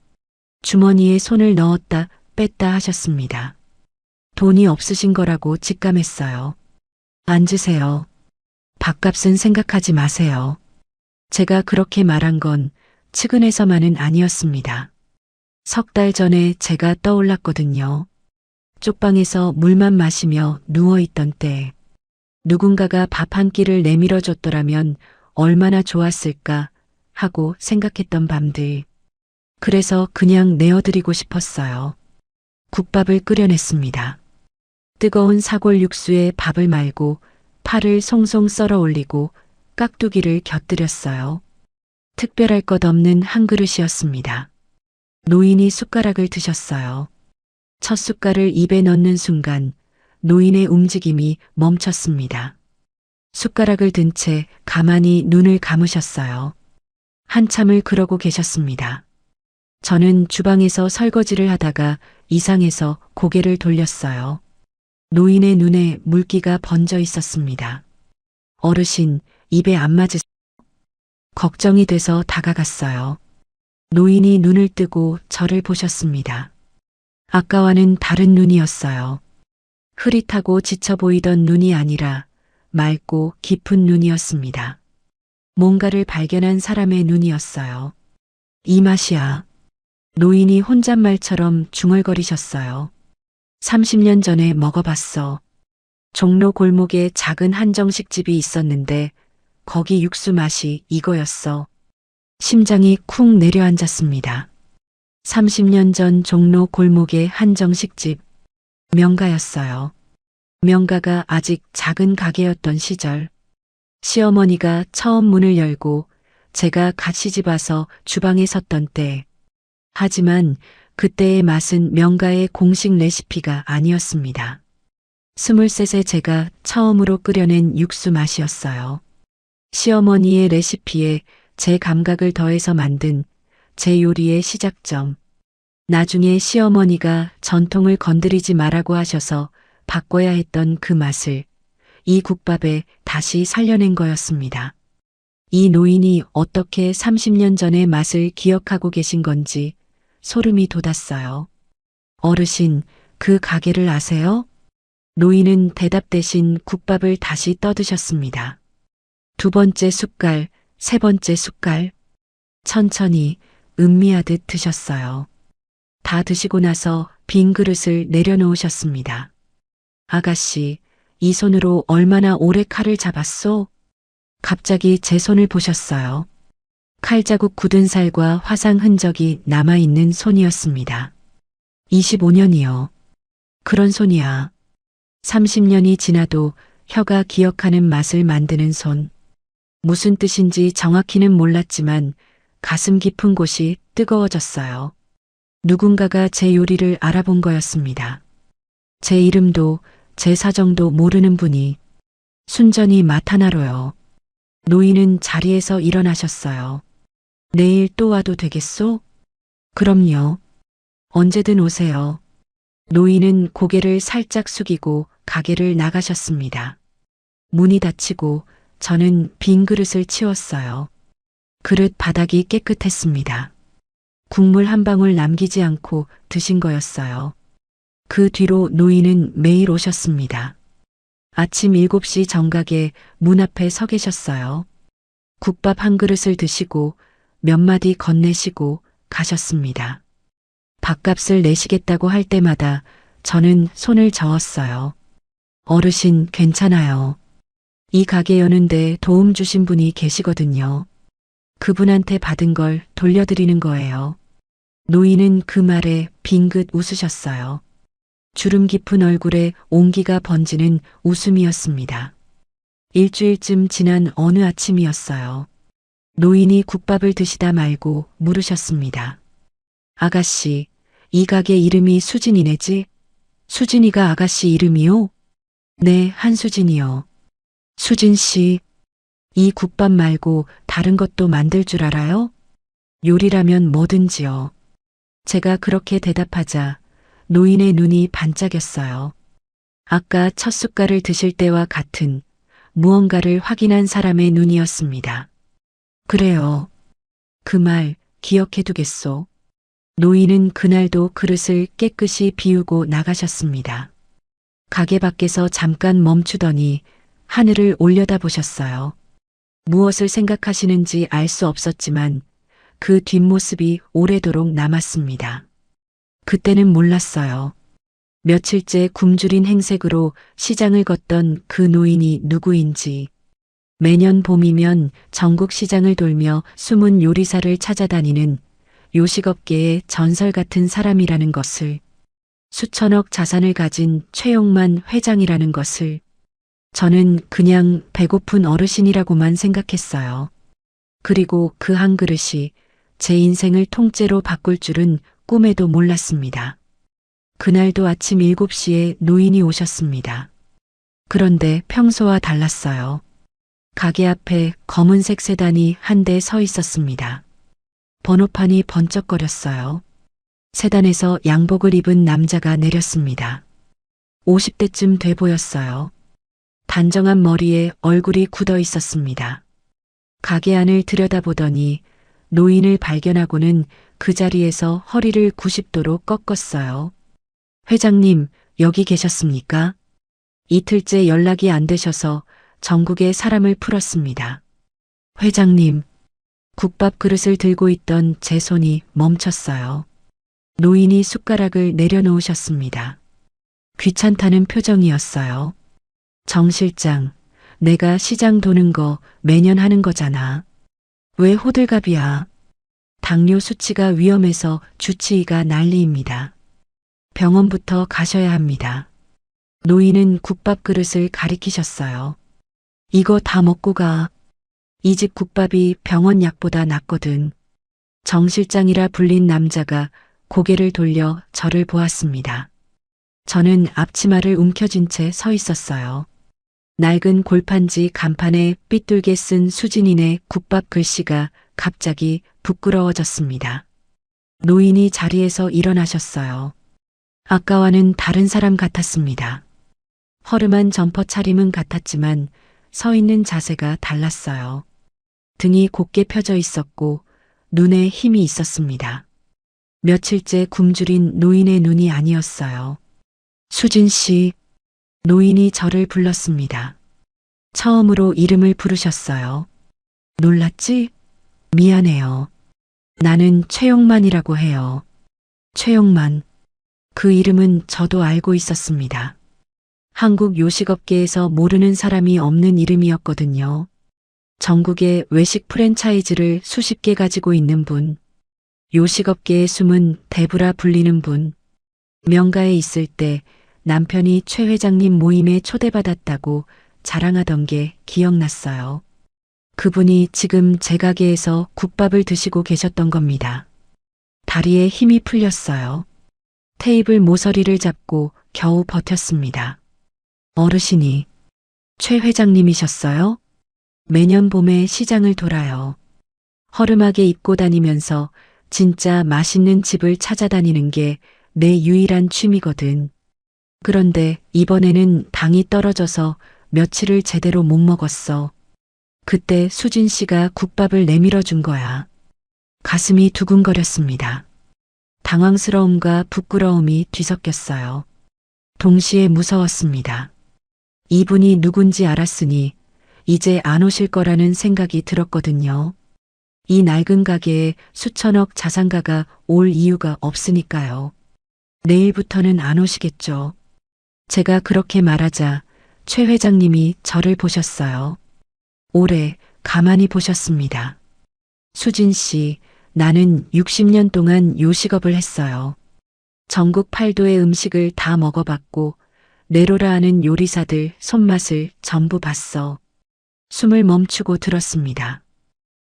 주머니에 손을 넣었다 뺐다 하셨습니다. 돈이 없으신 거라고 직감했어요. 앉으세요. 밥값은 생각하지 마세요. 제가 그렇게 말한 건 측은해서만은 아니었습니다. 석 달 전에 제가 떠올랐거든요. 쪽방에서 물만 마시며 누워있던 때 누군가가 밥 한 끼를 내밀어 줬더라면 얼마나 좋았을까 하고 생각했던 밤들. 그래서 그냥 내어드리고 싶었어요. 국밥을 끓여냈습니다. 뜨거운 사골 육수에 밥을 말고 파를 송송 썰어 올리고 깍두기를 곁들였어요. 특별할 것 없는 한 그릇이었습니다. 노인이 숟가락을 드셨어요. 첫 숟갈을 입에 넣는 순간 노인의 움직임이 멈췄습니다. 숟가락을 든 채 가만히 눈을 감으셨어요. 한참을 그러고 계셨습니다. 저는 주방에서 설거지를 하다가 이상해서 고개를 돌렸어요. 노인의 눈에 물기가 번져 있었습니다. 어르신, 입에 안 맞으세요? 걱정이 돼서 다가갔어요. 노인이 눈을 뜨고 저를 보셨습니다. 아까와는 다른 눈이었어요. 흐릿하고 지쳐 보이던 눈이 아니라 맑고 깊은 눈이었습니다. 뭔가를 발견한 사람의 눈이었어요. 이 맛이야. 노인이 혼잣말처럼 중얼거리셨어요. 30년 전에 먹어봤어. 종로 골목에 작은 한정식집이 있었는데 거기 육수 맛이 이거였어. 심장이 쿵 내려앉았습니다. 30년 전 종로 골목의 한정식집. 명가였어요. 명가가 아직 작은 가게였던 시절. 시어머니가 처음 문을 열고 제가 갓 시집 와서 주방에 섰던 때. 하지만 그때의 맛은 명가의 공식 레시피가 아니었습니다. 23세 제가 처음으로 끓여낸 육수 맛이었어요. 시어머니의 레시피에 제 감각을 더해서 만든 제 요리의 시작점. 나중에 시어머니가 전통을 건드리지 말라고 하셔서 바꿔야 했던 그 맛을 이 국밥에 다시 살려낸 거였습니다. 이 노인이 어떻게 30년 전의 맛을 기억하고 계신 건지 소름이 돋았어요. 어르신, 그 가게를 아세요? 노인은 대답 대신 국밥을 다시 떠드셨습니다. 두 번째 숟갈, 세 번째 숟갈. 천천히 음미하듯 드셨어요. 다 드시고 나서 빈 그릇을 내려놓으셨습니다. 아가씨, 이 손으로 얼마나 오래 칼을 잡았소? 갑자기 제 손을 보셨어요. 칼자국 굳은 살과 화상 흔적이 남아있는 손이었습니다. 25년이요. 그런 손이야. 30년이 지나도 혀가 기억하는 맛을 만드는 손. 무슨 뜻인지 정확히는 몰랐지만 가슴 깊은 곳이 뜨거워졌어요. 누군가가 제 요리를 알아본 거였습니다. 제 이름도 제 사정도 모르는 분이 순전히 맛 하나로요. 노인은 자리에서 일어나셨어요. 내일 또 와도 되겠소? 그럼요. 언제든 오세요. 노인은 고개를 살짝 숙이고 가게를 나가셨습니다. 문이 닫히고 저는 빈 그릇을 치웠어요. 그릇 바닥이 깨끗했습니다. 국물 한 방울 남기지 않고 드신 거였어요. 그 뒤로 노인은 매일 오셨습니다. 아침 7시 정각에 문 앞에 서 계셨어요. 국밥 한 그릇을 드시고 몇 마디 건네시고 가셨습니다. 밥값을 내시겠다고 할 때마다 저는 손을 저었어요. 어르신 괜찮아요. 이 가게 여는데 도움 주신 분이 계시거든요. 그분한테 받은 걸 돌려드리는 거예요. 노인은 그 말에 빙긋 웃으셨어요. 주름 깊은 얼굴에 온기가 번지는 웃음이었습니다. 일주일쯤 지난 어느 아침이었어요. 노인이 국밥을 드시다 말고 물으셨습니다. 아가씨, 이 가게 이름이 수진이네지? 수진이가 아가씨 이름이요? 네, 한수진이요. 수진 씨, 이 국밥 말고 다른 것도 만들 줄 알아요? 요리라면 뭐든지요. 제가 그렇게 대답하자 노인의 눈이 반짝였어요. 아까 첫 숟갈을 드실 때와 같은 무언가를 확인한 사람의 눈이었습니다. 그래요. 그 말 기억해 두겠소. 노인은 그날도 그릇을 깨끗이 비우고 나가셨습니다. 가게 밖에서 잠깐 멈추더니 하늘을 올려다보셨어요. 무엇을 생각하시는지 알 수 없었지만 그 뒷모습이 오래도록 남았습니다. 그때는 몰랐어요. 며칠째 굶주린 행색으로 시장을 걷던 그 노인이 누구인지, 매년 봄이면 전국 시장을 돌며 숨은 요리사를 찾아다니는 요식업계의 전설 같은 사람이라는 것을, 수천억 자산을 가진 최용만 회장이라는 것을, 저는 그냥 배고픈 어르신이라고만 생각했어요. 그리고 그 한 그릇이 제 인생을 통째로 바꿀 줄은 꿈에도 몰랐습니다. 그날도 아침 7시에 노인이 오셨습니다. 그런데 평소와 달랐어요. 가게 앞에 검은색 세단이 한 대 서 있었습니다. 번호판이 번쩍거렸어요. 세단에서 양복을 입은 남자가 내렸습니다. 50대쯤 돼 보였어요. 단정한 머리에 얼굴이 굳어 있었습니다. 가게 안을 들여다보더니 노인을 발견하고는 그 자리에서 허리를 90도로 꺾었어요. 회장님, 여기 계셨습니까? 이틀째 연락이 안 되셔서 전국에 사람을 풀었습니다. 회장님, 국밥 그릇을 들고 있던 제 손이 멈췄어요. 노인이 숟가락을 내려놓으셨습니다. 귀찮다는 표정이었어요. 정 실장, 내가 시장 도는 거 매년 하는 거잖아. 왜 호들갑이야? 당뇨 수치가 위험해서 주치의가 난리입니다. 병원부터 가셔야 합니다. 노인은 국밥 그릇을 가리키셨어요. 이거 다 먹고 가. 이 집 국밥이 병원 약보다 낫거든. 정 실장이라 불린 남자가 고개를 돌려 저를 보았습니다. 저는 앞치마를 움켜쥔 채 서 있었어요. 낡은 골판지 간판에 삐뚤게 쓴 수진이네 국밥 글씨가 갑자기 부끄러워졌습니다. 노인이 자리에서 일어나셨어요. 아까와는 다른 사람 같았습니다. 허름한 점퍼 차림은 같았지만 서 있는 자세가 달랐어요. 등이 곧게 펴져 있었고 눈에 힘이 있었습니다. 며칠째 굶주린 노인의 눈이 아니었어요. 수진 씨, 노인이 저를 불렀습니다. 처음으로 이름을 부르셨어요. 놀랐지? 미안해요. 나는 최용만이라고 해요. 최용만. 그 이름은 저도 알고 있었습니다. 한국 요식업계에서 모르는 사람이 없는 이름이었거든요. 전국에 외식 프랜차이즈를 수십 개 가지고 있는 분. 요식업계의 숨은 대부라 불리는 분. 명가에 있을 때 남편이 최 회장님 모임에 초대받았다고 자랑하던 게 기억났어요. 그분이 지금 제 가게에서 국밥을 드시고 계셨던 겁니다. 다리에 힘이 풀렸어요. 테이블 모서리를 잡고 겨우 버텼습니다. 어르신이 최 회장님이셨어요? 매년 봄에 시장을 돌아요. 허름하게 입고 다니면서 진짜 맛있는 집을 찾아다니는 게 내 유일한 취미거든. 그런데 이번에는 당이 떨어져서 며칠을 제대로 못 먹었어. 그때 수진 씨가 국밥을 내밀어 준 거야. 가슴이 두근거렸습니다. 당황스러움과 부끄러움이 뒤섞였어요. 동시에 무서웠습니다. 이분이 누군지 알았으니 이제 안 오실 거라는 생각이 들었거든요. 이 낡은 가게에 수천억 자산가가 올 이유가 없으니까요. 내일부터는 안 오시겠죠. 제가 그렇게 말하자 최 회장님이 저를 보셨어요. 오래 가만히 보셨습니다. 수진 씨, 나는 60년 동안 요식업을 했어요. 전국 8도의 음식을 다 먹어봤고, 내로라 하는 요리사들 손맛을 전부 봤어. 숨을 멈추고 들었습니다.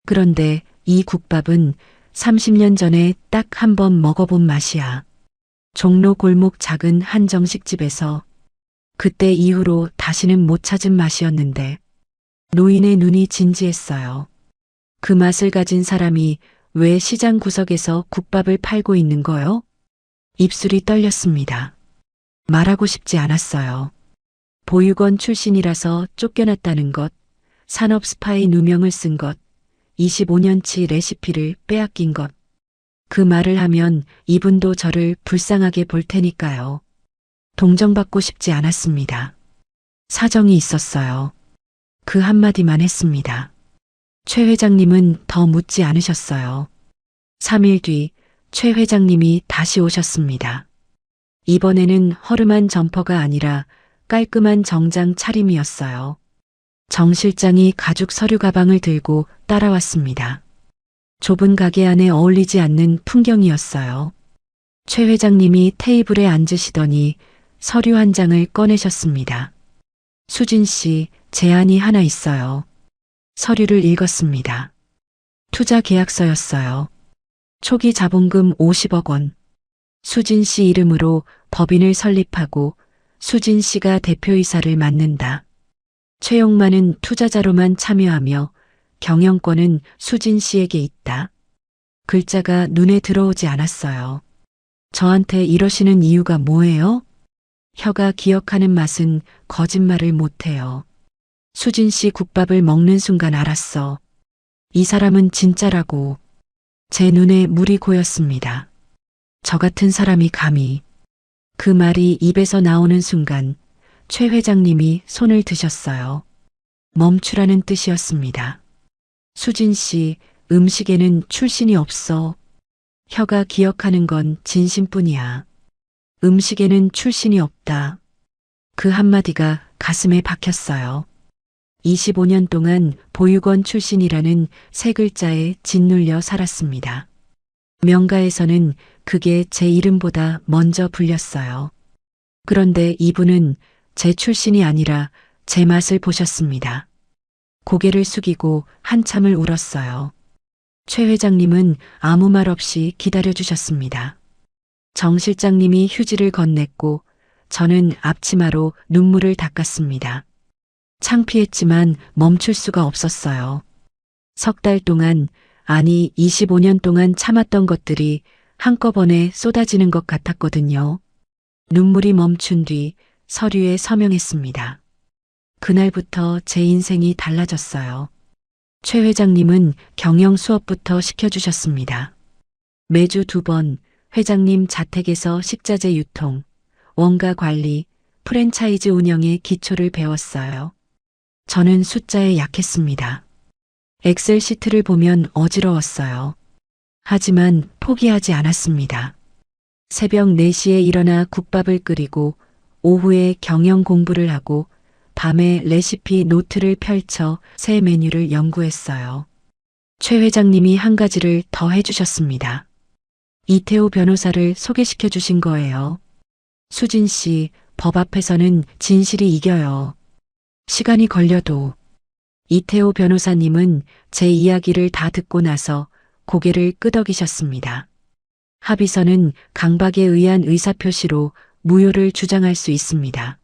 그런데 이 국밥은 30년 전에 딱 한 번 먹어본 맛이야. 종로 골목 작은 한정식집에서. 그때 이후로 다시는 못 찾은 맛이었는데 노인의 눈이 진지했어요. 그 맛을 가진 사람이 왜 시장 구석에서 국밥을 팔고 있는 거요? 입술이 떨렸습니다. 말하고 싶지 않았어요. 보육원 출신이라서 쫓겨났다는 것, 산업 스파이 누명을 쓴 것, 25년치 레시피를 빼앗긴 것. 그 말을 하면 이분도 저를 불쌍하게 볼 테니까요. 동정받고 싶지 않았습니다. 사정이 있었어요. 그 한마디만 했습니다. 최 회장님은 더 묻지 않으셨어요. 3일 뒤 최 회장님이 다시 오셨습니다. 이번에는 허름한 점퍼가 아니라 깔끔한 정장 차림이었어요. 정 실장이 가죽 서류 가방을 들고 따라왔습니다. 좁은 가게 안에 어울리지 않는 풍경이었어요. 최 회장님이 테이블에 앉으시더니 서류 한 장을 꺼내셨습니다. 수진 씨, 제안이 하나 있어요. 서류를 읽었습니다. 투자 계약서였어요. 초기 자본금 50억 원. 수진 씨 이름으로 법인을 설립하고 수진 씨가 대표이사를 맡는다. 최용만은 투자자로만 참여하며 경영권은 수진 씨에게 있다. 글자가 눈에 들어오지 않았어요. 저한테 이러시는 이유가 뭐예요? 혀가 기억하는 맛은 거짓말을 못해요. 수진 씨 국밥을 먹는 순간 알았어. 이 사람은 진짜라고. 제 눈에 물이 고였습니다. 저 같은 사람이 감히. 그 말이 입에서 나오는 순간 최 회장님이 손을 드셨어요. 멈추라는 뜻이었습니다. 수진 씨, 음식에는 출신이 없어. 혀가 기억하는 건 진심뿐이야. 음식에는 출신이 없다. 그 한마디가 가슴에 박혔어요. 25년 동안 보육원 출신이라는 세 글자에 짓눌려 살았습니다. 명가에서는 그게 제 이름보다 먼저 불렸어요. 그런데 이분은 제 출신이 아니라 제 맛을 보셨습니다. 고개를 숙이고 한참을 울었어요. 최 회장님은 아무 말 없이 기다려주셨습니다. 정 실장님이 휴지를 건넸고 저는 앞치마로 눈물을 닦았습니다. 창피했지만 멈출 수가 없었어요. 석 달 동안, 아니 25년 동안 참았던 것들이 한꺼번에 쏟아지는 것 같았거든요. 눈물이 멈춘 뒤 서류에 서명했습니다. 그날부터 제 인생이 달라졌어요. 최 회장님은 경영 수업부터 시켜주셨습니다. 매주 2번 회장님 자택에서 식자재 유통, 원가 관리, 프랜차이즈 운영의 기초를 배웠어요. 저는 숫자에 약했습니다. 엑셀 시트를 보면 어지러웠어요. 하지만 포기하지 않았습니다. 새벽 4시에 일어나 국밥을 끓이고 오후에 경영 공부를 하고 밤에 레시피 노트를 펼쳐 새 메뉴를 연구했어요. 최 회장님이 한 가지를 더 해주셨습니다. 이태호 변호사를 소개시켜 주신 거예요. 수진 씨, 법 앞에서는 진실이 이겨요. 시간이 걸려도. 이태호 변호사님은 제 이야기를 다 듣고 나서 고개를 끄덕이셨습니다. 합의서는 강박에 의한 의사표시로 무효를 주장할 수 있습니다.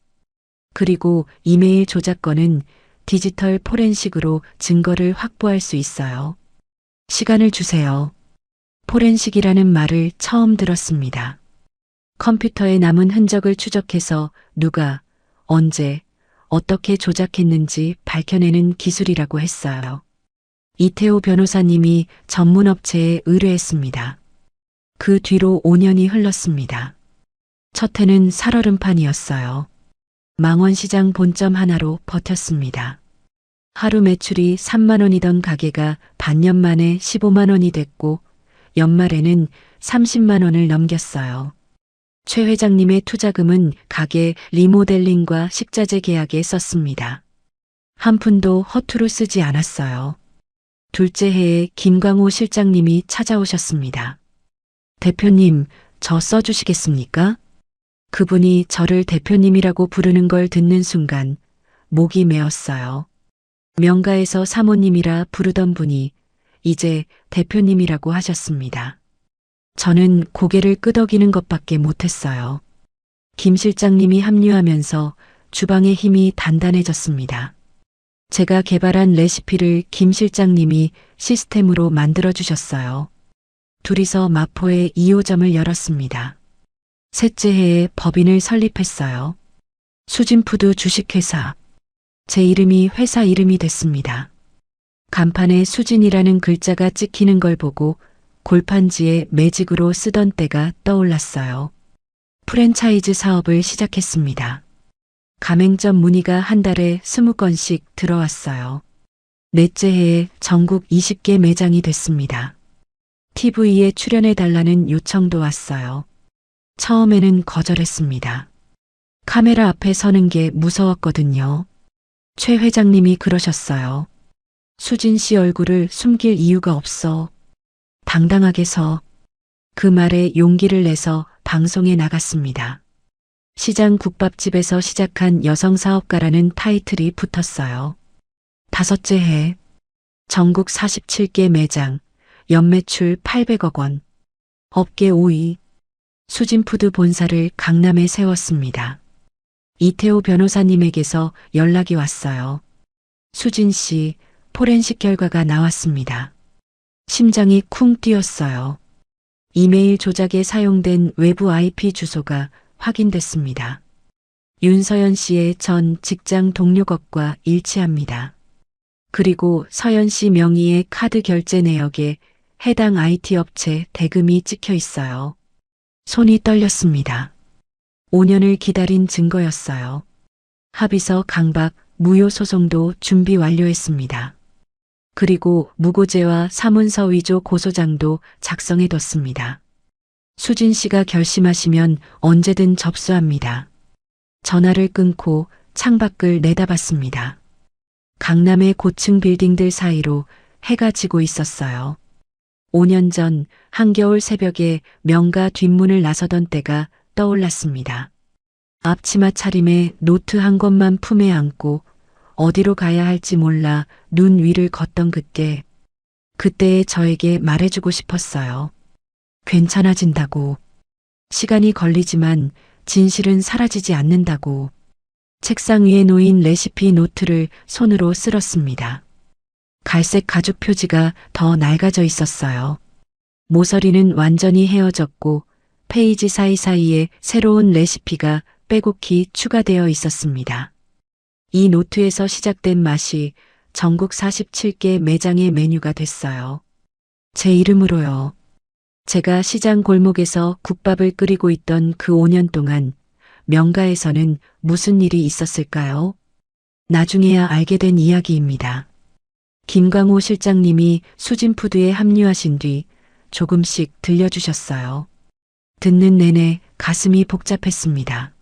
그리고 이메일 조작건은 디지털 포렌식으로 증거를 확보할 수 있어요. 시간을 주세요. 포렌식이라는 말을 처음 들었습니다. 컴퓨터에 남은 흔적을 추적해서 누가, 언제, 어떻게 조작했는지 밝혀내는 기술이라고 했어요. 이태호 변호사님이 전문업체에 의뢰했습니다. 그 뒤로 5년이 흘렀습니다. 첫 해는 살얼음판이었어요. 망원시장 본점 하나로 버텼습니다. 하루 매출이 3만 원이던 가게가 반년 만에 15만 원이 됐고 연말에는 30만 원을 넘겼어요. 최 회장님의 투자금은 가게 리모델링과 식자재 계약에 썼습니다. 한 푼도 허투루 쓰지 않았어요. 둘째 해에 김광호 실장님이 찾아오셨습니다. 대표님, 저 써주시겠습니까? 그분이 저를 대표님이라고 부르는 걸 듣는 순간 목이 메었어요. 명가에서 사모님이라 부르던 분이 이제 대표님이라고 하셨습니다. 저는 고개를 끄덕이는 것밖에 못했어요. 김 실장님이 합류하면서 주방의 힘이 단단해졌습니다. 제가 개발한 레시피를 김 실장님이 시스템으로 만들어 주셨어요. 둘이서 마포에 2호점을 열었습니다. 셋째 해에 법인을 설립했어요. 수진푸드 주식회사. 제 이름이 회사 이름이 됐습니다. 간판에 수진이라는 글자가 찍히는 걸 보고 골판지에 매직으로 쓰던 때가 떠올랐어요. 프랜차이즈 사업을 시작했습니다. 가맹점 문의가 한 달에 20건씩 들어왔어요. 넷째 해에 전국 20개 매장이 됐습니다. TV에 출연해달라는 요청도 왔어요. 처음에는 거절했습니다. 카메라 앞에 서는 게 무서웠거든요. 최 회장님이 그러셨어요. 수진 씨 얼굴을 숨길 이유가 없어. 당당하게 서. 그 말에 용기를 내서 방송에 나갔습니다. 시장 국밥집에서 시작한 여성사업가라는 타이틀이 붙었어요. 다섯째 해, 전국 47개 매장, 연매출 800억 원, 업계 5위, 수진푸드 본사를 강남에 세웠습니다. 이태호 변호사님에게서 연락이 왔어요. 수진 씨, 포렌식 결과가 나왔습니다. 심장이 쿵 뛰었어요. 이메일 조작에 사용된 외부 IP 주소가 확인됐습니다. 윤서연 씨의 전 직장 동료 것과 일치합니다. 그리고 서연 씨 명의의 카드 결제 내역에 해당 IT 업체 대금이 찍혀 있어요. 손이 떨렸습니다. 5년을 기다린 증거였어요. 합의서 강박, 무효 소송도 준비 완료했습니다. 그리고 무고죄와 사문서 위조 고소장도 작성해뒀습니다. 수진 씨가 결심하시면 언제든 접수합니다. 전화를 끊고 창밖을 내다봤습니다. 강남의 고층 빌딩들 사이로 해가 지고 있었어요. 5년 전 한겨울 새벽에 명가 뒷문을 나서던 때가 떠올랐습니다. 앞치마 차림에 노트 한 권만 품에 안고 어디로 가야 할지 몰라 눈 위를 걷던 그때의 저에게 말해주고 싶었어요. 괜찮아진다고. 시간이 걸리지만 진실은 사라지지 않는다고. 책상 위에 놓인 레시피 노트를 손으로 쓸었습니다. 갈색 가죽 표지가 더 낡아져 있었어요. 모서리는 완전히 헤어졌고 페이지 사이사이에 새로운 레시피가 빼곡히 추가되어 있었습니다. 이 노트에서 시작된 맛이 전국 47개 매장의 메뉴가 됐어요. 제 이름으로요. 제가 시장 골목에서 국밥을 끓이고 있던 그 5년 동안 명가에서는 무슨 일이 있었을까요? 나중에야 알게 된 이야기입니다. 김광호 실장님이 수진푸드에 합류하신 뒤 조금씩 들려주셨어요. 듣는 내내 가슴이 복잡했습니다.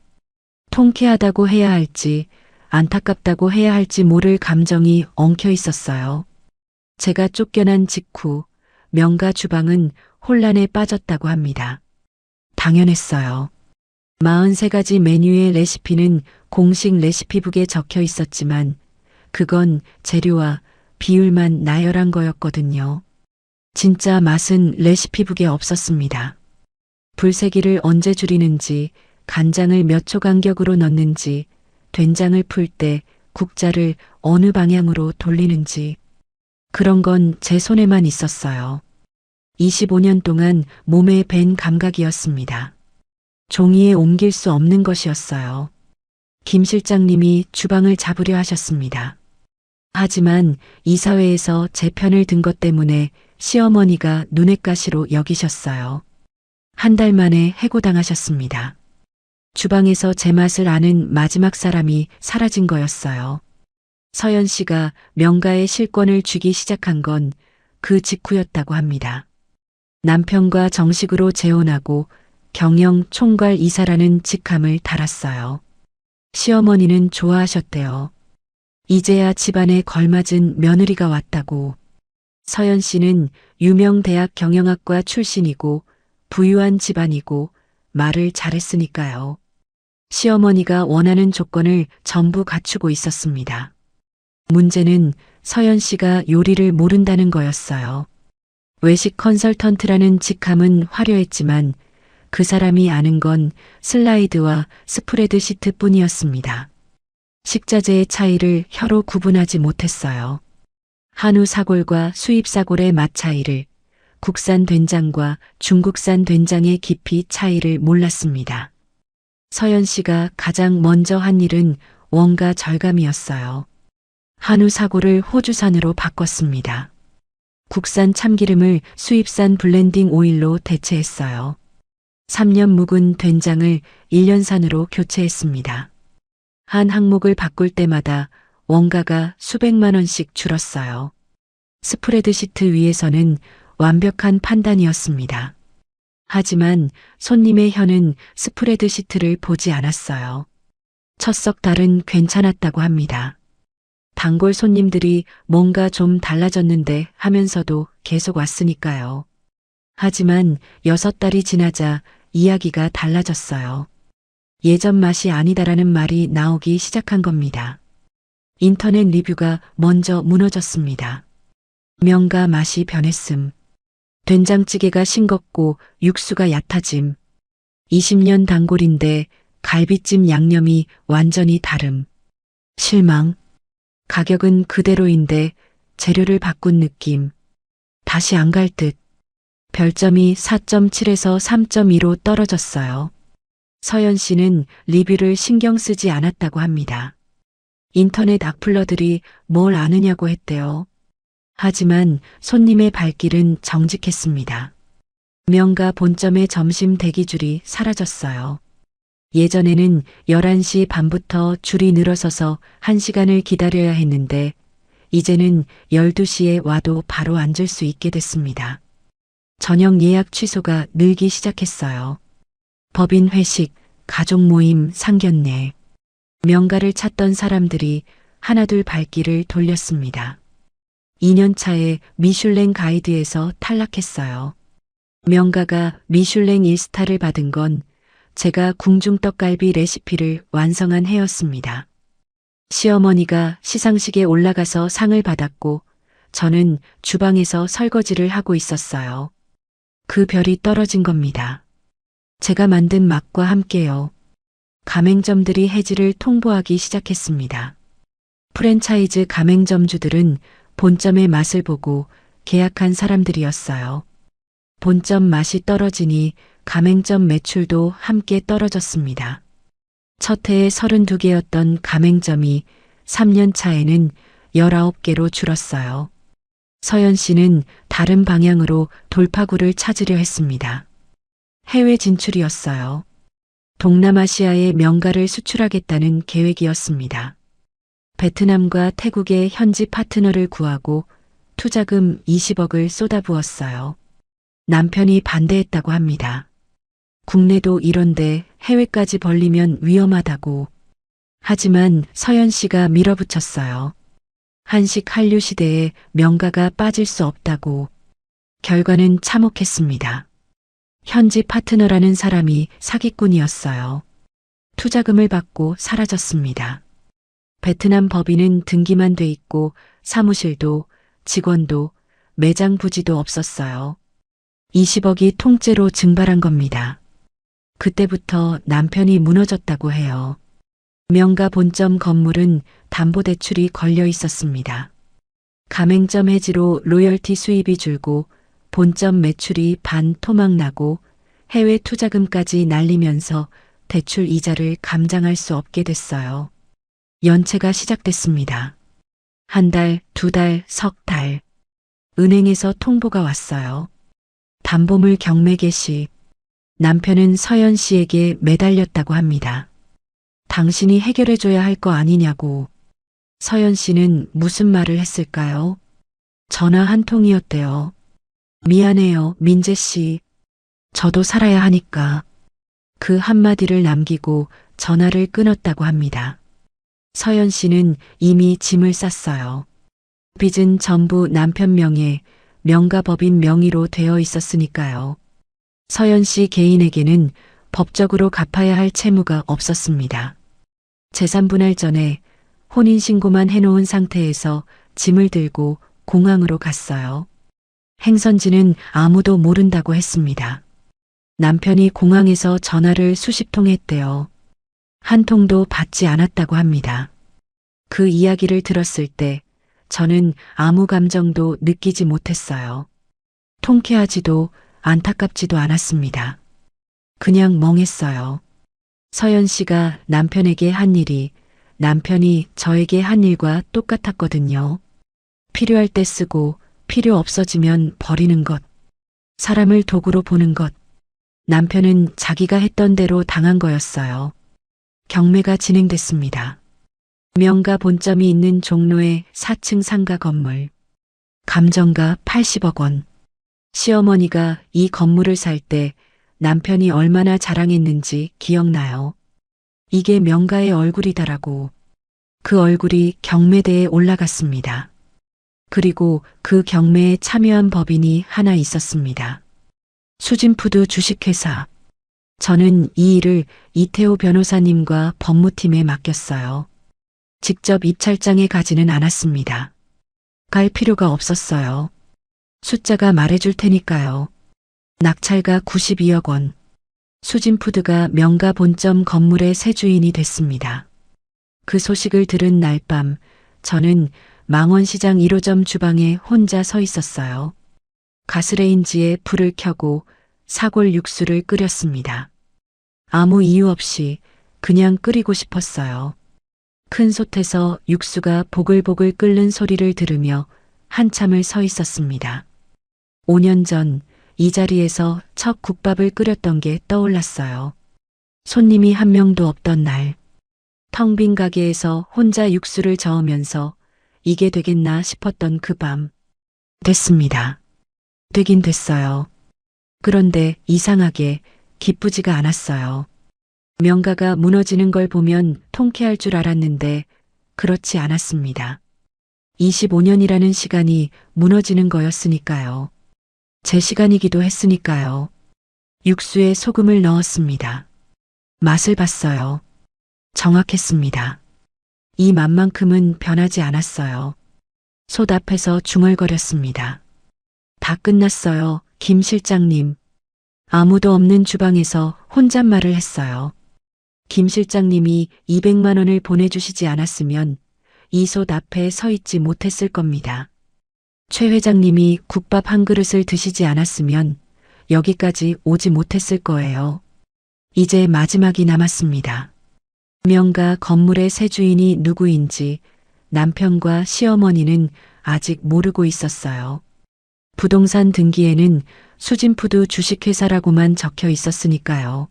통쾌하다고 해야 할지 안타깝다고 해야 할지 모를 감정이 엉켜 있었어요. 제가 쫓겨난 직후 명가 주방은 혼란에 빠졌다고 합니다. 당연했어요. 43가지 메뉴의 레시피는 공식 레시피북에 적혀 있었지만 그건 재료와 비율만 나열한 거였거든요. 진짜 맛은 레시피북에 없었습니다. 불세기를 언제 줄이는지, 간장을 몇 초 간격으로 넣는지, 된장을 풀 때 국자를 어느 방향으로 돌리는지 그런 건 제 손에만 있었어요. 25년 동안 몸에 밴 감각이었습니다. 종이에 옮길 수 없는 것이었어요. 김 실장님이 주방을 잡으려 하셨습니다. 하지만 이사회에서 제 편을 든 것 때문에 시어머니가 눈엣 가시로 여기셨어요. 한 달 만에 해고당하셨습니다. 주방에서 제 맛을 아는 마지막 사람이 사라진 거였어요. 서연 씨가 명가에 실권을 쥐기 시작한 건 그 직후였다고 합니다. 남편과 정식으로 재혼하고 경영 총괄 이사라는 직함을 달았어요. 시어머니는 좋아하셨대요. 이제야 집안에 걸맞은 며느리가 왔다고. 서연 씨는 유명 대학 경영학과 출신이고 부유한 집안이고 말을 잘했으니까요. 시어머니가 원하는 조건을 전부 갖추고 있었습니다. 문제는 서연 씨가 요리를 모른다는 거였어요. 외식 컨설턴트라는 직함은 화려했지만 그 사람이 아는 건 슬라이드와 스프레드 시트 뿐이었습니다. 식자재의 차이를 혀로 구분하지 못했어요. 한우 사골과 수입 사골의 맛 차이를, 국산 된장과 중국산 된장의 깊이 차이를 몰랐습니다. 서연 씨가 가장 먼저 한 일은 원가 절감이었어요. 한우 사골을 호주산으로 바꿨습니다. 국산 참기름을 수입산 블렌딩 오일로 대체했어요. 3년 묵은 된장을 1년산으로 교체했습니다. 한 항목을 바꿀 때마다 원가가 수백만 원씩 줄었어요. 스프레드 시트 위에서는 완벽한 판단이었습니다. 하지만 손님의 혀는 스프레드 시트를 보지 않았어요. 첫 석 달은 괜찮았다고 합니다. 단골 손님들이 뭔가 좀 달라졌는데 하면서도 계속 왔으니까요. 하지만 6달이 지나자 이야기가 달라졌어요. 예전 맛이 아니다라는 말이 나오기 시작한 겁니다. 인터넷 리뷰가 먼저 무너졌습니다. 명가 맛이 변했음. 된장찌개가 싱겁고 육수가 얕아짐. 20년 단골인데 갈비찜 양념이 완전히 다름. 실망. 가격은 그대로인데 재료를 바꾼 느낌. 다시 안 갈 듯. 별점이 4.7에서 3.2로 떨어졌어요. 서연 씨는 리뷰를 신경 쓰지 않았다고 합니다. 인터넷 악플러들이 뭘 아느냐고 했대요. 하지만 손님의 발길은 정직했습니다. 명가 본점의 점심 대기줄이 사라졌어요. 예전에는 11시 반부터 줄이 늘어서서 1시간을 기다려야 했는데 이제는 12시에 와도 바로 앉을 수 있게 됐습니다. 저녁 예약 취소가 늘기 시작했어요. 법인 회식, 가족 모임, 상견례. 명가를 찾던 사람들이 하나둘 발길을 돌렸습니다. 2년 차에 미슐랭 가이드에서 탈락했어요. 명가가 미슐랭 1스타를 받은 건 제가 궁중떡갈비 레시피를 완성한 해였습니다. 시어머니가 시상식에 올라가서 상을 받았고 저는 주방에서 설거지를 하고 있었어요. 그 별이 떨어진 겁니다. 제가 만든 맛과 함께요. 가맹점들이 해지를 통보하기 시작했습니다. 프랜차이즈 가맹점주들은 본점의 맛을 보고 계약한 사람들이었어요. 본점 맛이 떨어지니 가맹점 매출도 함께 떨어졌습니다. 첫 해에 32개였던 가맹점이 3년 차에는 19개로 줄었어요. 서연 씨는 다른 방향으로 돌파구를 찾으려 했습니다. 해외 진출이었어요. 동남아시아에 명가를 수출하겠다는 계획이었습니다. 베트남과 태국의 현지 파트너를 구하고 투자금 20억을 쏟아부었어요. 남편이 반대했다고 합니다. 국내도 이런데 해외까지 벌리면 위험하다고. 하지만 서연 씨가 밀어붙였어요. 한식 한류 시대에 명가가 빠질 수 없다고. 결과는 참혹했습니다. 현지 파트너라는 사람이 사기꾼이었어요. 투자금을 받고 사라졌습니다. 베트남 법인은 등기만 돼 있고 사무실도 직원도 매장 부지도 없었어요. 20억이 통째로 증발한 겁니다. 그때부터 남편이 무너졌다고 해요. 명가 본점 건물은 담보대출이 걸려 있었습니다. 가맹점 해지로 로열티 수입이 줄고 본점 매출이 반토막나고 해외 투자금까지 날리면서 대출 이자를 감당할 수 없게 됐어요. 연체가 시작됐습니다. 한 달, 2달, 석 달. 은행에서 통보가 왔어요. 담보물 경매 개시. 남편은 서연 씨에게 매달렸다고 합니다. 당신이 해결해줘야 할 거 아니냐고. 서연 씨는 무슨 말을 했을까요? 전화 한 통이었대요. 미안해요, 민재 씨. 저도 살아야 하니까. 그 한마디를 남기고 전화를 끊었다고 합니다. 서연 씨는 이미 짐을 쌌어요. 빚은 전부 남편 명의 명가법인 명의로 되어 있었으니까요. 서연 씨 개인에게는 법적으로 갚아야 할 채무가 없었습니다. 재산 분할 전에 혼인신고만 해놓은 상태에서 짐을 들고 공항으로 갔어요. 행선지는 아무도 모른다고 했습니다. 남편이 공항에서 전화를 수십 통 했대요. 한 통도 받지 않았다고 합니다. 그 이야기를 들었을 때 저는 아무 감정도 느끼지 못했어요. 통쾌하지도 안타깝지도 않았습니다. 그냥 멍했어요. 서연 씨가 남편에게 한 일이 남편이 저에게 한 일과 똑같았거든요. 필요할 때 쓰고 필요 없어지면 버리는 것. 사람을 도구로 보는 것. 남편은 자기가 했던 대로 당한 거였어요. 경매가 진행됐습니다. 명가 본점이 있는 종로의 4층 상가 건물. 감정가 80억 원. 시어머니가 이 건물을 살 때 남편이 얼마나 자랑했는지 기억나요. 이게 명가의 얼굴이다라고. 그 얼굴이 경매대에 올라갔습니다. 그리고 그 경매에 참여한 법인이 하나 있었습니다. 수진푸드 주식회사. 저는 이 일을 이태호 변호사님과 법무팀에 맡겼어요. 직접 입찰장에 가지는 않았습니다. 갈 필요가 없었어요. 숫자가 말해줄 테니까요. 낙찰가 92억 원. 수진푸드가 명가 본점 건물의 새 주인이 됐습니다. 그 소식을 들은 날 밤 저는 망원시장 1호점 주방에 혼자 서 있었어요. 가스레인지에 불을 켜고 사골 육수를 끓였습니다. 아무 이유 없이 그냥 끓이고 싶었어요. 큰 솥에서 육수가 보글보글 끓는 소리를 들으며 한참을 서 있었습니다. 5년 전 이 자리에서 첫 국밥을 끓였던 게 떠올랐어요. 손님이 한 명도 없던 날, 텅 빈 가게에서 혼자 육수를 저으면서 이게 되겠나 싶었던 그 밤. 됐습니다. 되긴 됐어요. 그런데 이상하게 기쁘지가 않았어요. 명가가 무너지는 걸 보면 통쾌할 줄 알았는데 그렇지 않았습니다. 25년이라는 시간이 무너지는 거였으니까요. 제 시간이기도 했으니까요. 육수에 소금을 넣었습니다. 맛을 봤어요. 정확했습니다. 이 맛만큼은 변하지 않았어요. 솥 앞에서 중얼거렸습니다. 다 끝났어요, 김 실장님. 아무도 없는 주방에서 혼잣말을 했어요. 김 실장님이 200만 원을 보내주시지 않았으면 이 솥 앞에 서 있지 못했을 겁니다. 최 회장님이 국밥 한 그릇을 드시지 않았으면 여기까지 오지 못했을 거예요. 이제 마지막이 남았습니다. 명가 건물의 새 주인이 누구인지 남편과 시어머니는 아직 모르고 있었어요. 부동산 등기에는 수진푸드 주식회사라고만 적혀 있었으니까요.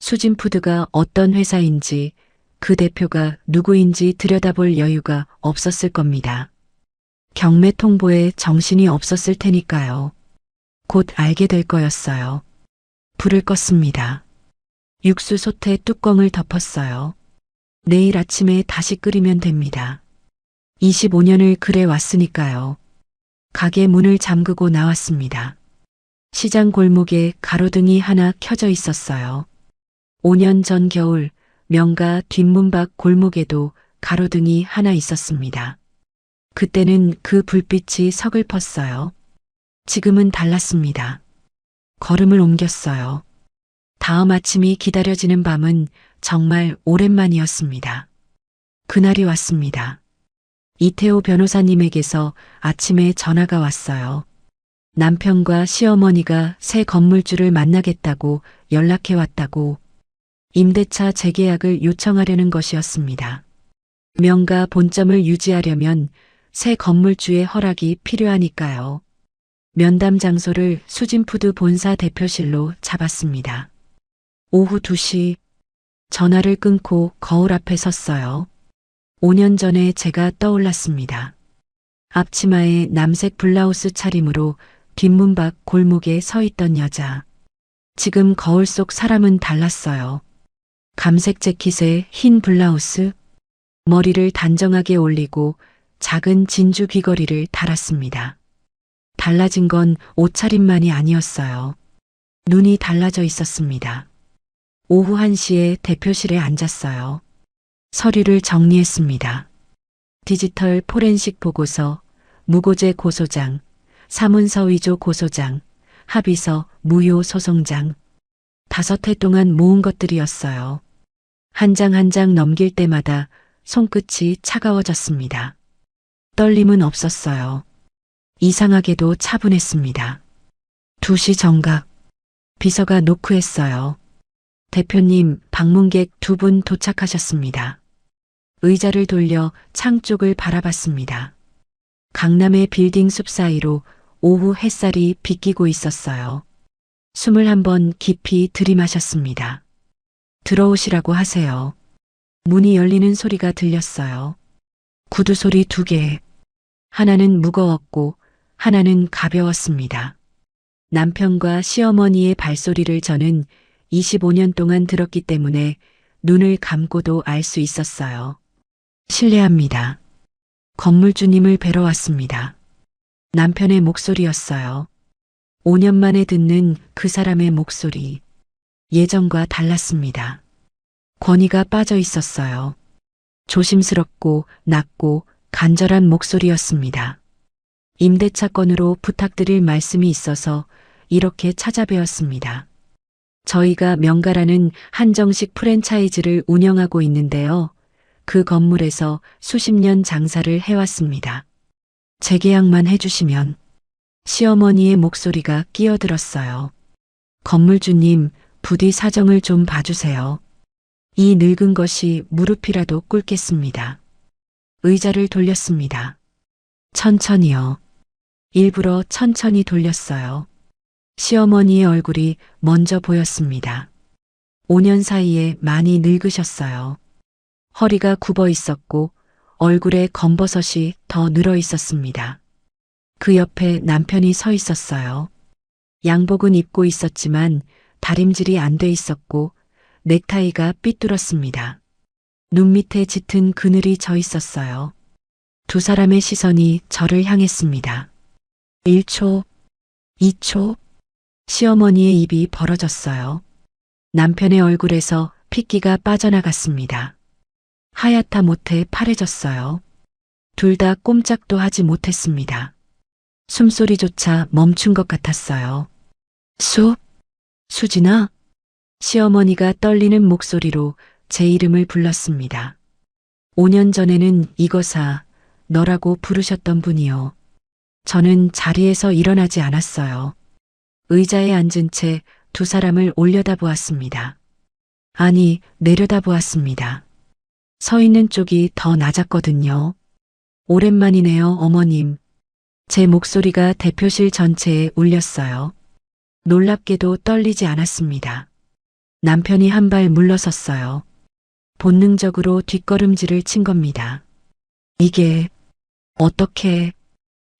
수진푸드가 어떤 회사인지 그 대표가 누구인지 들여다볼 여유가 없었을 겁니다. 경매 통보에 정신이 없었을 테니까요. 곧 알게 될 거였어요. 불을 껐습니다. 육수 솥에 뚜껑을 덮었어요. 내일 아침에 다시 끓이면 됩니다. 25년을 그래 왔으니까요. 가게 문을 잠그고 나왔습니다. 시장 골목에 가로등이 하나 켜져 있었어요. 5년 전 겨울 명가 뒷문 밖 골목에도 가로등이 하나 있었습니다. 그때는 그 불빛이 서글펐어요. 지금은 달랐습니다. 걸음을 옮겼어요. 다음 아침이 기다려지는 밤은 정말 오랜만이었습니다. 그날이 왔습니다. 이태호 변호사님에게서 아침에 전화가 왔어요. 남편과 시어머니가 새 건물주를 만나겠다고 연락해 왔다고 임대차 재계약을 요청하려는 것이었습니다. 명가 본점을 유지하려면 새 건물주의 허락이 필요하니까요. 면담 장소를 수진푸드 본사 대표실로 잡았습니다. 오후 2시 전화를 끊고 거울 앞에 섰어요. 5년 전에 제가 떠올랐습니다. 앞치마에 남색 블라우스 차림으로 뒷문 밖 골목에 서 있던 여자. 지금 거울 속 사람은 달랐어요. 감색 재킷에 흰 블라우스, 머리를 단정하게 올리고 작은 진주 귀걸이를 달았습니다. 달라진 건 옷차림만이 아니었어요. 눈이 달라져 있었습니다. 오후 1시에 대표실에 앉았어요. 서류를 정리했습니다. 디지털 포렌식 보고서, 무고죄 고소장, 사문서 위조 고소장, 합의서, 무효 소송장. 5해 동안 모은 것들이었어요. 한 장 한 장 넘길 때마다 손끝이 차가워졌습니다. 떨림은 없었어요. 이상하게도 차분했습니다. 2시 정각. 비서가 노크했어요. 대표님, 방문객 2분 도착하셨습니다. 의자를 돌려 창 쪽을 바라봤습니다. 강남의 빌딩 숲 사이로 오후 햇살이 비끼고 있었어요. 숨을 한번 깊이 들이마셨습니다. 들어오시라고 하세요. 문이 열리는 소리가 들렸어요. 구두 소리 2개. 하나는 무거웠고 하나는 가벼웠습니다. 남편과 시어머니의 발소리를 저는 25년 동안 들었기 때문에 눈을 감고도 알 수 있었어요. 실례합니다. 건물주님을 뵈러 왔습니다. 남편의 목소리였어요. 5년 만에 듣는 그 사람의 목소리. 예전과 달랐습니다. 권위가 빠져 있었어요. 조심스럽고 낮고 간절한 목소리였습니다. 임대차 건으로 부탁드릴 말씀이 있어서 이렇게 찾아뵈었습니다. 저희가 명가라는 한정식 프랜차이즈를 운영하고 있는데요. 그 건물에서 수십 년 장사를 해왔습니다. 재계약만 해주시면. 시어머니의 목소리가 끼어들었어요. 건물주님, 부디 사정을 좀 봐주세요. 이 늙은 것이 무릎이라도 꿇겠습니다. 의자를 돌렸습니다. 천천히요. 일부러 천천히 돌렸어요. 시어머니의 얼굴이 먼저 보였습니다. 5년 사이에 많이 늙으셨어요. 허리가 굽어 있었고 얼굴에 검버섯이 더 늘어 있었습니다. 그 옆에 남편이 서 있었어요. 양복은 입고 있었지만 다림질이 안 돼 있었고 넥타이가 삐뚤었습니다. 눈 밑에 짙은 그늘이 져 있었어요. 2 사람의 시선이 저를 향했습니다. 1초, 2초, 시어머니의 입이 벌어졌어요. 남편의 얼굴에서 핏기가 빠져나갔습니다. 하얗다 못해 파래졌어요. 둘 다 꼼짝도 하지 못했습니다. 숨소리조차 멈춘 것 같았어요. 수진아? 시어머니가 떨리는 목소리로 제 이름을 불렀습니다. 5년 전에는 이거사, 너라고 부르셨던 분이요. 저는 자리에서 일어나지 않았어요. 의자에 앉은 채 2 사람을 올려다보았습니다. 아니, 내려다보았습니다. 서 있는 쪽이 더 낮았거든요. 오랜만이네요, 어머님. 제 목소리가 대표실 전체에 울렸어요. 놀랍게도 떨리지 않았습니다. 남편이 한 발 물러섰어요. 본능적으로 뒷걸음질을 친 겁니다. 이게 어떻게...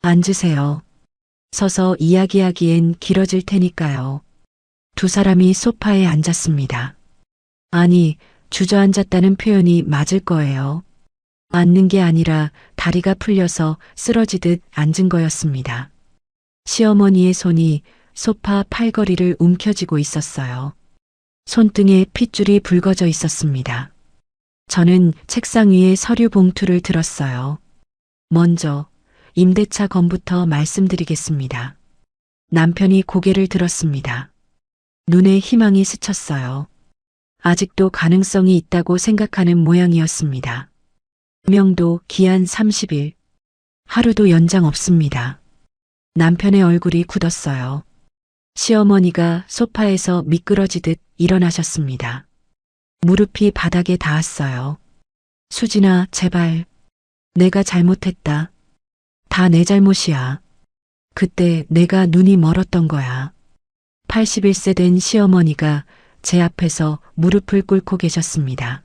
앉으세요. 서서 이야기하기엔 길어질 테니까요. 2 사람이 소파에 앉았습니다. 아니, 주저앉았다는 표현이 맞을 거예요. 앉는 게 아니라 다리가 풀려서 쓰러지듯 앉은 거였습니다. 시어머니의 손이 소파 팔걸이를 움켜쥐고 있었어요. 손등에 핏줄이 붉어져 있었습니다. 저는 책상 위에 서류 봉투를 들었어요. 먼저 임대차 건부터 말씀드리겠습니다. 남편이 고개를 들었습니다. 눈에 희망이 스쳤어요. 아직도 가능성이 있다고 생각하는 모양이었습니다. 명도 기한 30일. 하루도 연장 없습니다. 남편의 얼굴이 굳었어요. 시어머니가 소파에서 미끄러지듯 일어나셨습니다. 무릎이 바닥에 닿았어요. 수진아, 제발. 내가 잘못했다. 다 내 잘못이야. 그때 내가 눈이 멀었던 거야. 81세 된 시어머니가 제 앞에서 무릎을 꿇고 계셨습니다.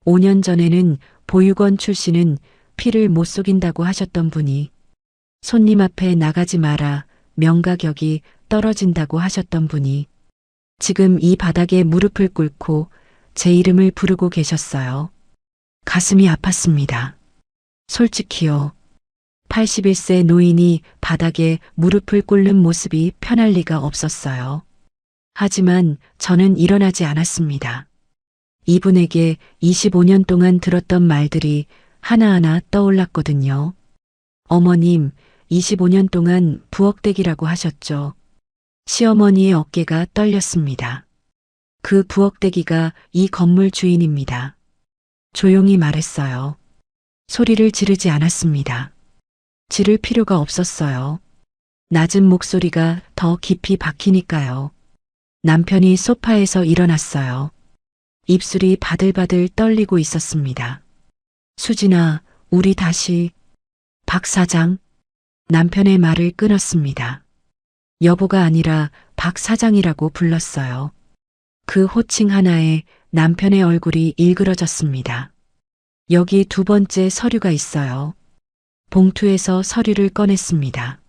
5년 전에는 보육원 출신은 피를 못 속인다고 하셨던 분이 손님 앞에 나가지 마라 명가격이 떨어진다고 하셨던 분이 지금 이 바닥에 무릎을 꿇고 제 이름을 부르고 계셨어요. 가슴이 아팠습니다. 솔직히요. 81세 노인이 바닥에 무릎을 꿇는 모습이 편할 리가 없었어요. 하지만 저는 일어나지 않았습니다. 이분에게 25년 동안 들었던 말들이 하나하나 떠올랐거든요. 어머님, 25년 동안 부엌대기라고 하셨죠. 시어머니의 어깨가 떨렸습니다. 그 부엌대기가 이 건물 주인입니다. 조용히 말했어요. 소리를 지르지 않았습니다. 지를 필요가 없었어요. 낮은 목소리가 더 깊이 박히니까요. 남편이 소파에서 일어났어요. 입술이 바들바들 떨리고 있었습니다. 수진아, 우리 다시. 박 사장. 남편의 말을 끊었습니다. 여보가 아니라 박 사장이라고 불렀어요. 그 호칭 하나에 남편의 얼굴이 일그러졌습니다. 여기 두 번째 서류가 있어요. 봉투에서 서류를 꺼냈습니다.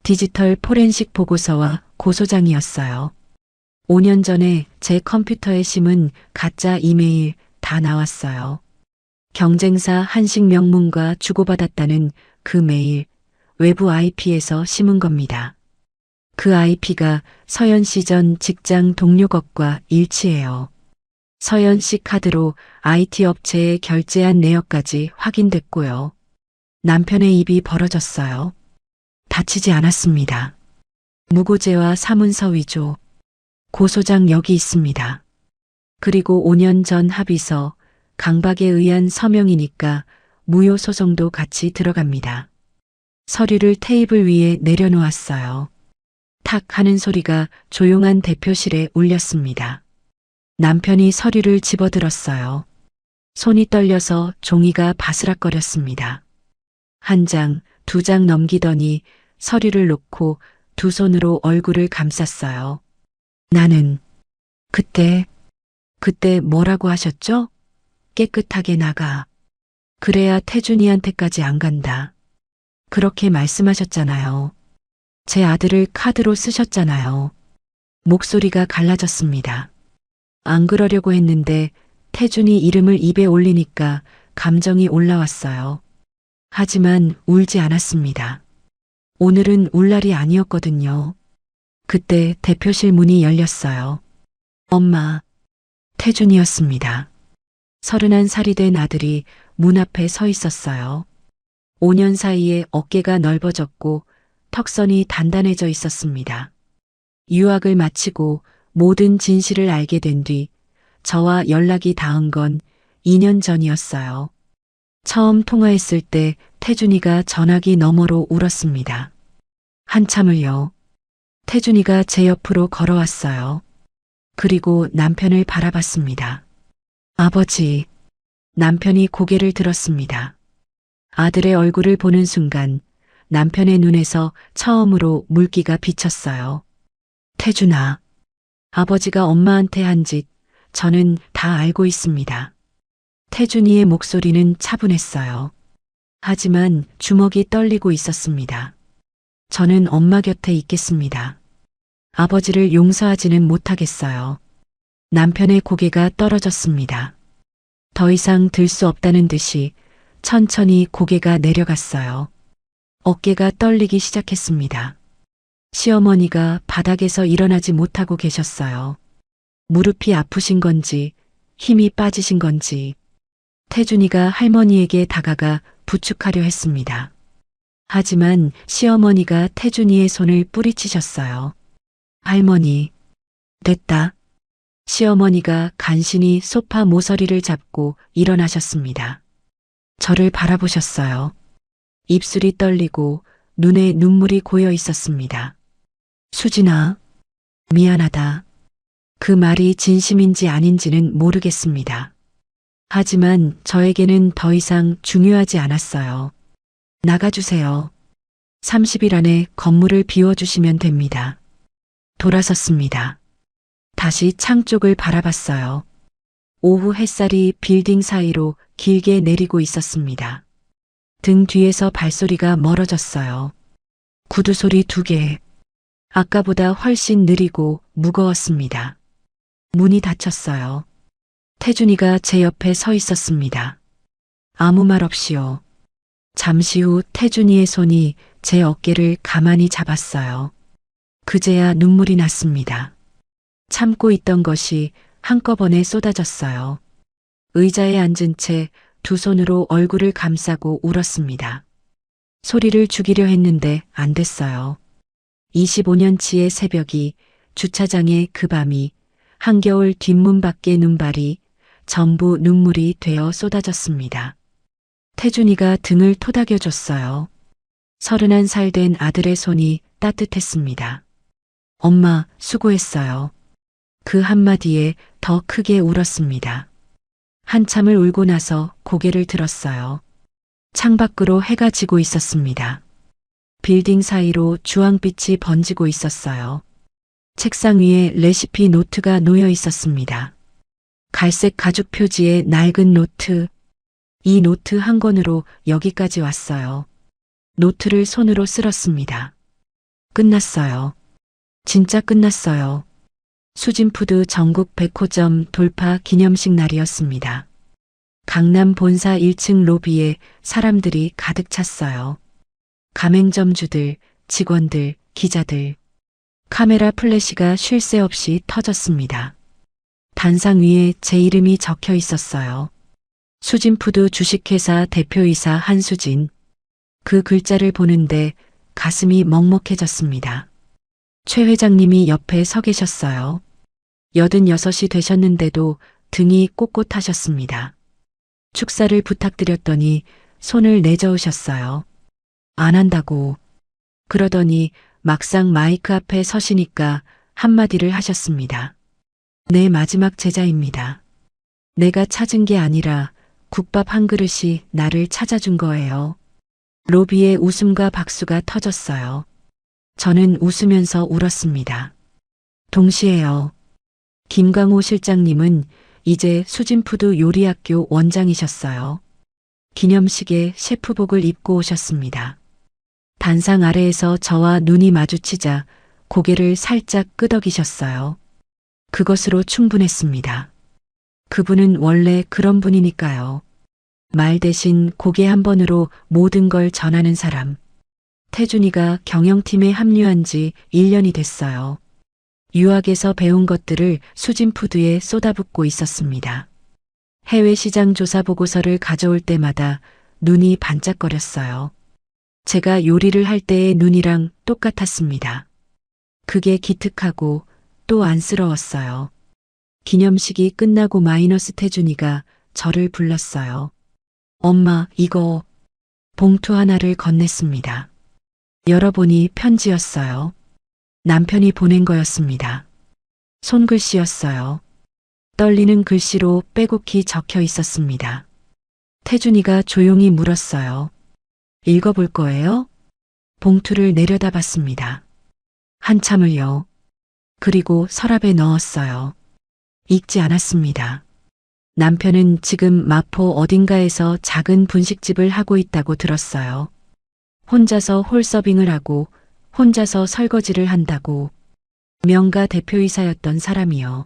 디지털 포렌식 보고서와 고소장이었어요. 5년 전에 제 컴퓨터에 심은 가짜 이메일 다 나왔어요. 경쟁사 한식 명문과 주고받았다는 그 메일, 외부 IP에서 심은 겁니다. 그 IP가 서연 씨 전 직장 동료 것과 일치해요. 서연 씨 카드로 IT 업체에 결제한 내역까지 확인됐고요. 남편의 입이 벌어졌어요. 다치지 않았습니다. 무고죄와 사문서 위조, 고소장 여기 있습니다. 그리고 5년 전 합의서, 강박에 의한 서명이니까 무효 소송도 같이 들어갑니다. 서류를 테이블 위에 내려놓았어요. 탁 하는 소리가 조용한 대표실에 울렸습니다. 남편이 서류를 집어들었어요. 손이 떨려서 종이가 바스락거렸습니다. 한 장, 두 장 넘기더니 서류를 놓고 두 손으로 얼굴을 감쌌어요. 나는 그때 뭐라고 하셨죠? 깨끗하게 나가. 그래야 태준이한테까지 안 간다. 그렇게 말씀하셨잖아요. 제 아들을 카드로 쓰셨잖아요. 목소리가 갈라졌습니다. 안 그러려고 했는데 태준이 이름을 입에 올리니까 감정이 올라왔어요. 하지만 울지 않았습니다. 오늘은 울 날이 아니었거든요. 그때 대표실 문이 열렸어요. 엄마, 태준이었습니다. 31살이 된 아들이 문 앞에 서 있었어요. 5년 사이에 어깨가 넓어졌고 턱선이 단단해져 있었습니다. 유학을 마치고 모든 진실을 알게 된 뒤 저와 연락이 닿은 건 2년 전이었어요. 처음 통화했을 때 태준이가 전화기 너머로 울었습니다. 한참을요. 태준이가 제 옆으로 걸어왔어요. 그리고 남편을 바라봤습니다. 아버지, 남편이 고개를 들었습니다. 아들의 얼굴을 보는 순간 남편의 눈에서 처음으로 물기가 비쳤어요. 태준아, 아버지가 엄마한테 한 짓, 저는 다 알고 있습니다. 태준이의 목소리는 차분했어요. 하지만 주먹이 떨리고 있었습니다. 저는 엄마 곁에 있겠습니다. 아버지를 용서하지는 못하겠어요. 남편의 고개가 떨어졌습니다. 더 이상 들 수 없다는 듯이 천천히 고개가 내려갔어요. 어깨가 떨리기 시작했습니다. 시어머니가 바닥에서 일어나지 못하고 계셨어요. 무릎이 아프신 건지 힘이 빠지신 건지 태준이가 할머니에게 다가가 부축하려 했습니다. 하지만 시어머니가 태준이의 손을 뿌리치셨어요. 할머니, 됐다. 시어머니가 간신히 소파 모서리를 잡고 일어나셨습니다. 저를 바라보셨어요. 입술이 떨리고 눈에 눈물이 고여 있었습니다. 수진아, 미안하다. 그 말이 진심인지 아닌지는 모르겠습니다. 하지만 저에게는 더 이상 중요하지 않았어요. 나가주세요. 30일 안에 건물을 비워주시면 됩니다. 돌아섰습니다. 다시 창 쪽을 바라봤어요. 오후 햇살이 빌딩 사이로 길게 내리고 있었습니다. 등 뒤에서 발소리가 멀어졌어요. 구두 소리 2개. 아까보다 훨씬 느리고 무거웠습니다. 문이 닫혔어요. 태준이가 제 옆에 서 있었습니다. 아무 말 없이요. 잠시 후 태준이의 손이 제 어깨를 가만히 잡았어요. 그제야 눈물이 났습니다. 참고 있던 것이 한꺼번에 쏟아졌어요. 의자에 앉은 채 두 손으로 얼굴을 감싸고 울었습니다. 소리를 죽이려 했는데 안 됐어요. 25년치의 새벽이, 주차장의 그 밤이, 한겨울 뒷문 밖의 눈발이 전부 눈물이 되어 쏟아졌습니다. 태준이가 등을 토닥여줬어요. 31살 된 아들의 손이 따뜻했습니다. 엄마, 수고했어요. 그 한마디에 더 크게 울었습니다. 한참을 울고 나서 고개를 들었어요. 창밖으로 해가 지고 있었습니다. 빌딩 사이로 주황빛이 번지고 있었어요. 책상 위에 레시피 노트가 놓여 있었습니다. 갈색 가죽 표지의 낡은 노트. 이 노트 한 권으로 여기까지 왔어요. 노트를 손으로 쓸었습니다. 끝났어요. 진짜 끝났어요. 수진푸드 전국 100호점 돌파 기념식 날이었습니다. 강남 본사 1층 로비에 사람들이 가득 찼어요. 가맹점주들, 직원들, 기자들. 카메라 플래시가 쉴 새 없이 터졌습니다. 단상 위에 제 이름이 적혀 있었어요. 수진푸드 주식회사 대표이사 한수진. 그 글자를 보는데 가슴이 먹먹해졌습니다. 최 회장님이 옆에 서 계셨어요. 86이 되셨는데도 등이 꼿꼿하셨습니다. 축사를 부탁드렸더니 손을 내저으셨어요. 안 한다고. 그러더니 막상 마이크 앞에 서시니까 한마디를 하셨습니다. 내 마지막 제자입니다. 내가 찾은 게 아니라 국밥 한 그릇이 나를 찾아준 거예요. 로비에 웃음과 박수가 터졌어요. 저는 웃으면서 울었습니다. 동시에요. 김광호 실장님은 이제 수진푸드 요리학교 원장이셨어요. 기념식에 셰프복을 입고 오셨습니다. 단상 아래에서 저와 눈이 마주치자 고개를 살짝 끄덕이셨어요. 그것으로 충분했습니다. 그분은 원래 그런 분이니까요. 말 대신 고개 한 번으로 모든 걸 전하는 사람. 태준이가 경영팀에 합류한 지 1년이 됐어요. 유학에서 배운 것들을 수진푸드에 쏟아붓고 있었습니다. 해외 시장 조사 보고서를 가져올 때마다 눈이 반짝거렸어요. 제가 요리를 할 때의 눈이랑 똑같았습니다. 그게 기특하고 또 안쓰러웠어요. 기념식이 끝나고 마이너스 태준이가 저를 불렀어요. 엄마, 이거. 봉투 하나를 건넸습니다. 열어보니 편지였어요. 남편이 보낸 거였습니다. 손글씨였어요. 떨리는 글씨로 빼곡히 적혀 있었습니다. 태준이가 조용히 물었어요. 읽어볼 거예요? 봉투를 내려다봤습니다. 한참을요. 그리고 서랍에 넣었어요. 읽지 않았습니다. 남편은 지금 마포 어딘가에서 작은 분식집을 하고 있다고 들었어요. 혼자서 홀서빙을 하고 혼자서 설거지를 한다고. 명가 대표이사였던 사람이요.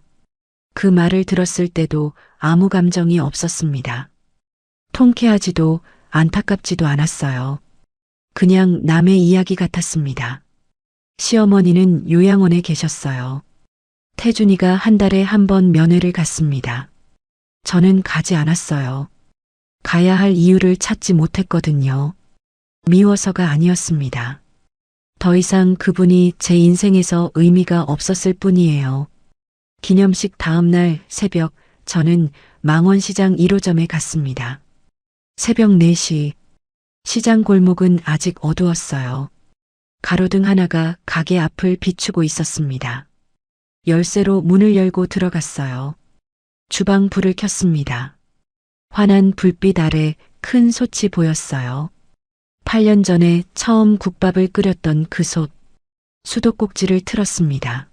그 말을 들었을 때도 아무 감정이 없었습니다. 통쾌하지도 안타깝지도 않았어요. 그냥 남의 이야기 같았습니다. 시어머니는 요양원에 계셨어요. 태준이가 한 달에 한 번 면회를 갔습니다. 저는 가지 않았어요. 가야 할 이유를 찾지 못했거든요. 미워서가 아니었습니다. 더 이상 그분이 제 인생에서 의미가 없었을 뿐이에요. 기념식 다음 날 새벽 저는 망원시장 1호점에 갔습니다. 새벽 4시. 시장 골목은 아직 어두웠어요. 가로등 하나가 가게 앞을 비추고 있었습니다. 열쇠로 문을 열고 들어갔어요. 주방 불을 켰습니다. 환한 불빛 아래 큰 솥이 보였어요. 8년 전에 처음 국밥을 끓였던 그 솥. 수도꼭지를 틀었습니다.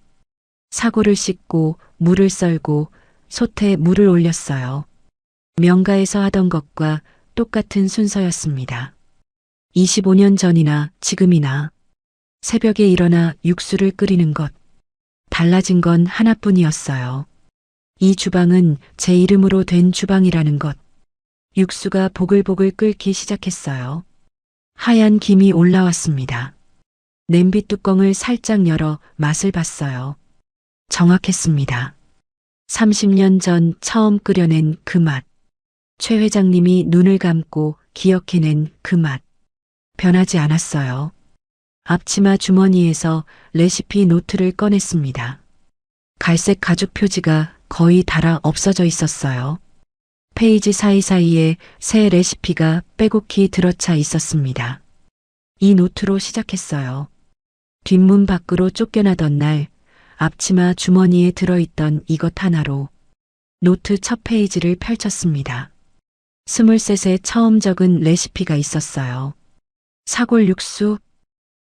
사고를 씻고 물을 썰고 솥에 물을 올렸어요. 명가에서 하던 것과 똑같은 순서였습니다. 25년 전이나 지금이나 새벽에 일어나 육수를 끓이는 것. 달라진 건 하나뿐이었어요. 이 주방은 제 이름으로 된 주방이라는 것. 육수가 보글보글 끓기 시작했어요. 하얀 김이 올라왔습니다. 냄비 뚜껑을 살짝 열어 맛을 봤어요. 정확했습니다. 30년 전 처음 끓여낸 그 맛. 최 회장님이 눈을 감고 기억해낸 그 맛. 변하지 않았어요. 앞치마 주머니에서 레시피 노트를 꺼냈습니다. 갈색 가죽 표지가 거의 달아 없어져 있었어요. 페이지 사이사이에 새 레시피가 빼곡히 들어차 있었습니다. 이 노트로 시작했어요. 뒷문 밖으로 쫓겨나던 날 앞치마 주머니에 들어있던 이것 하나로 노트 첫 페이지를 펼쳤습니다. 23세 처음 적은 레시피가 있었어요. 사골 육수.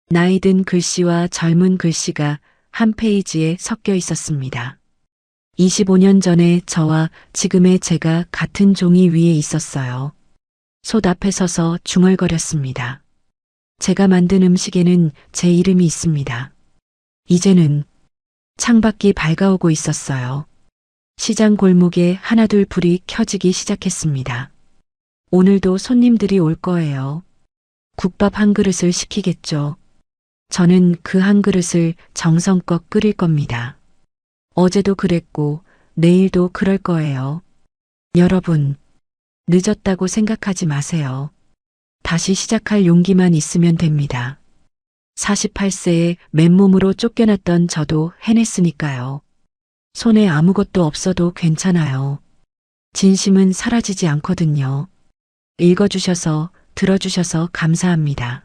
나이 든 글씨와 젊은 글씨가 한 페이지에 섞여 있었습니다. 25년 전에 저와 지금의 제가 같은 종이 위에 있었어요. 솥 앞에 서서 중얼거렸습니다. 제가 만든 음식에는 제 이름이 있습니다. 이제는 창밖이 밝아오고 있었어요. 시장 골목에 하나둘 불이 켜지기 시작했습니다. 오늘도 손님들이 올 거예요. 국밥 한 그릇을 시키겠죠. 저는 그 한 그릇을 정성껏 끓일 겁니다. 어제도 그랬고 내일도 그럴 거예요. 여러분, 늦었다고 생각하지 마세요. 다시 시작할 용기만 있으면 됩니다. 48세에 맨몸으로 쫓겨났던 저도 해냈으니까요. 손에 아무것도 없어도 괜찮아요. 진심은 사라지지 않거든요. 읽어주셔서, 들어주셔서 감사합니다.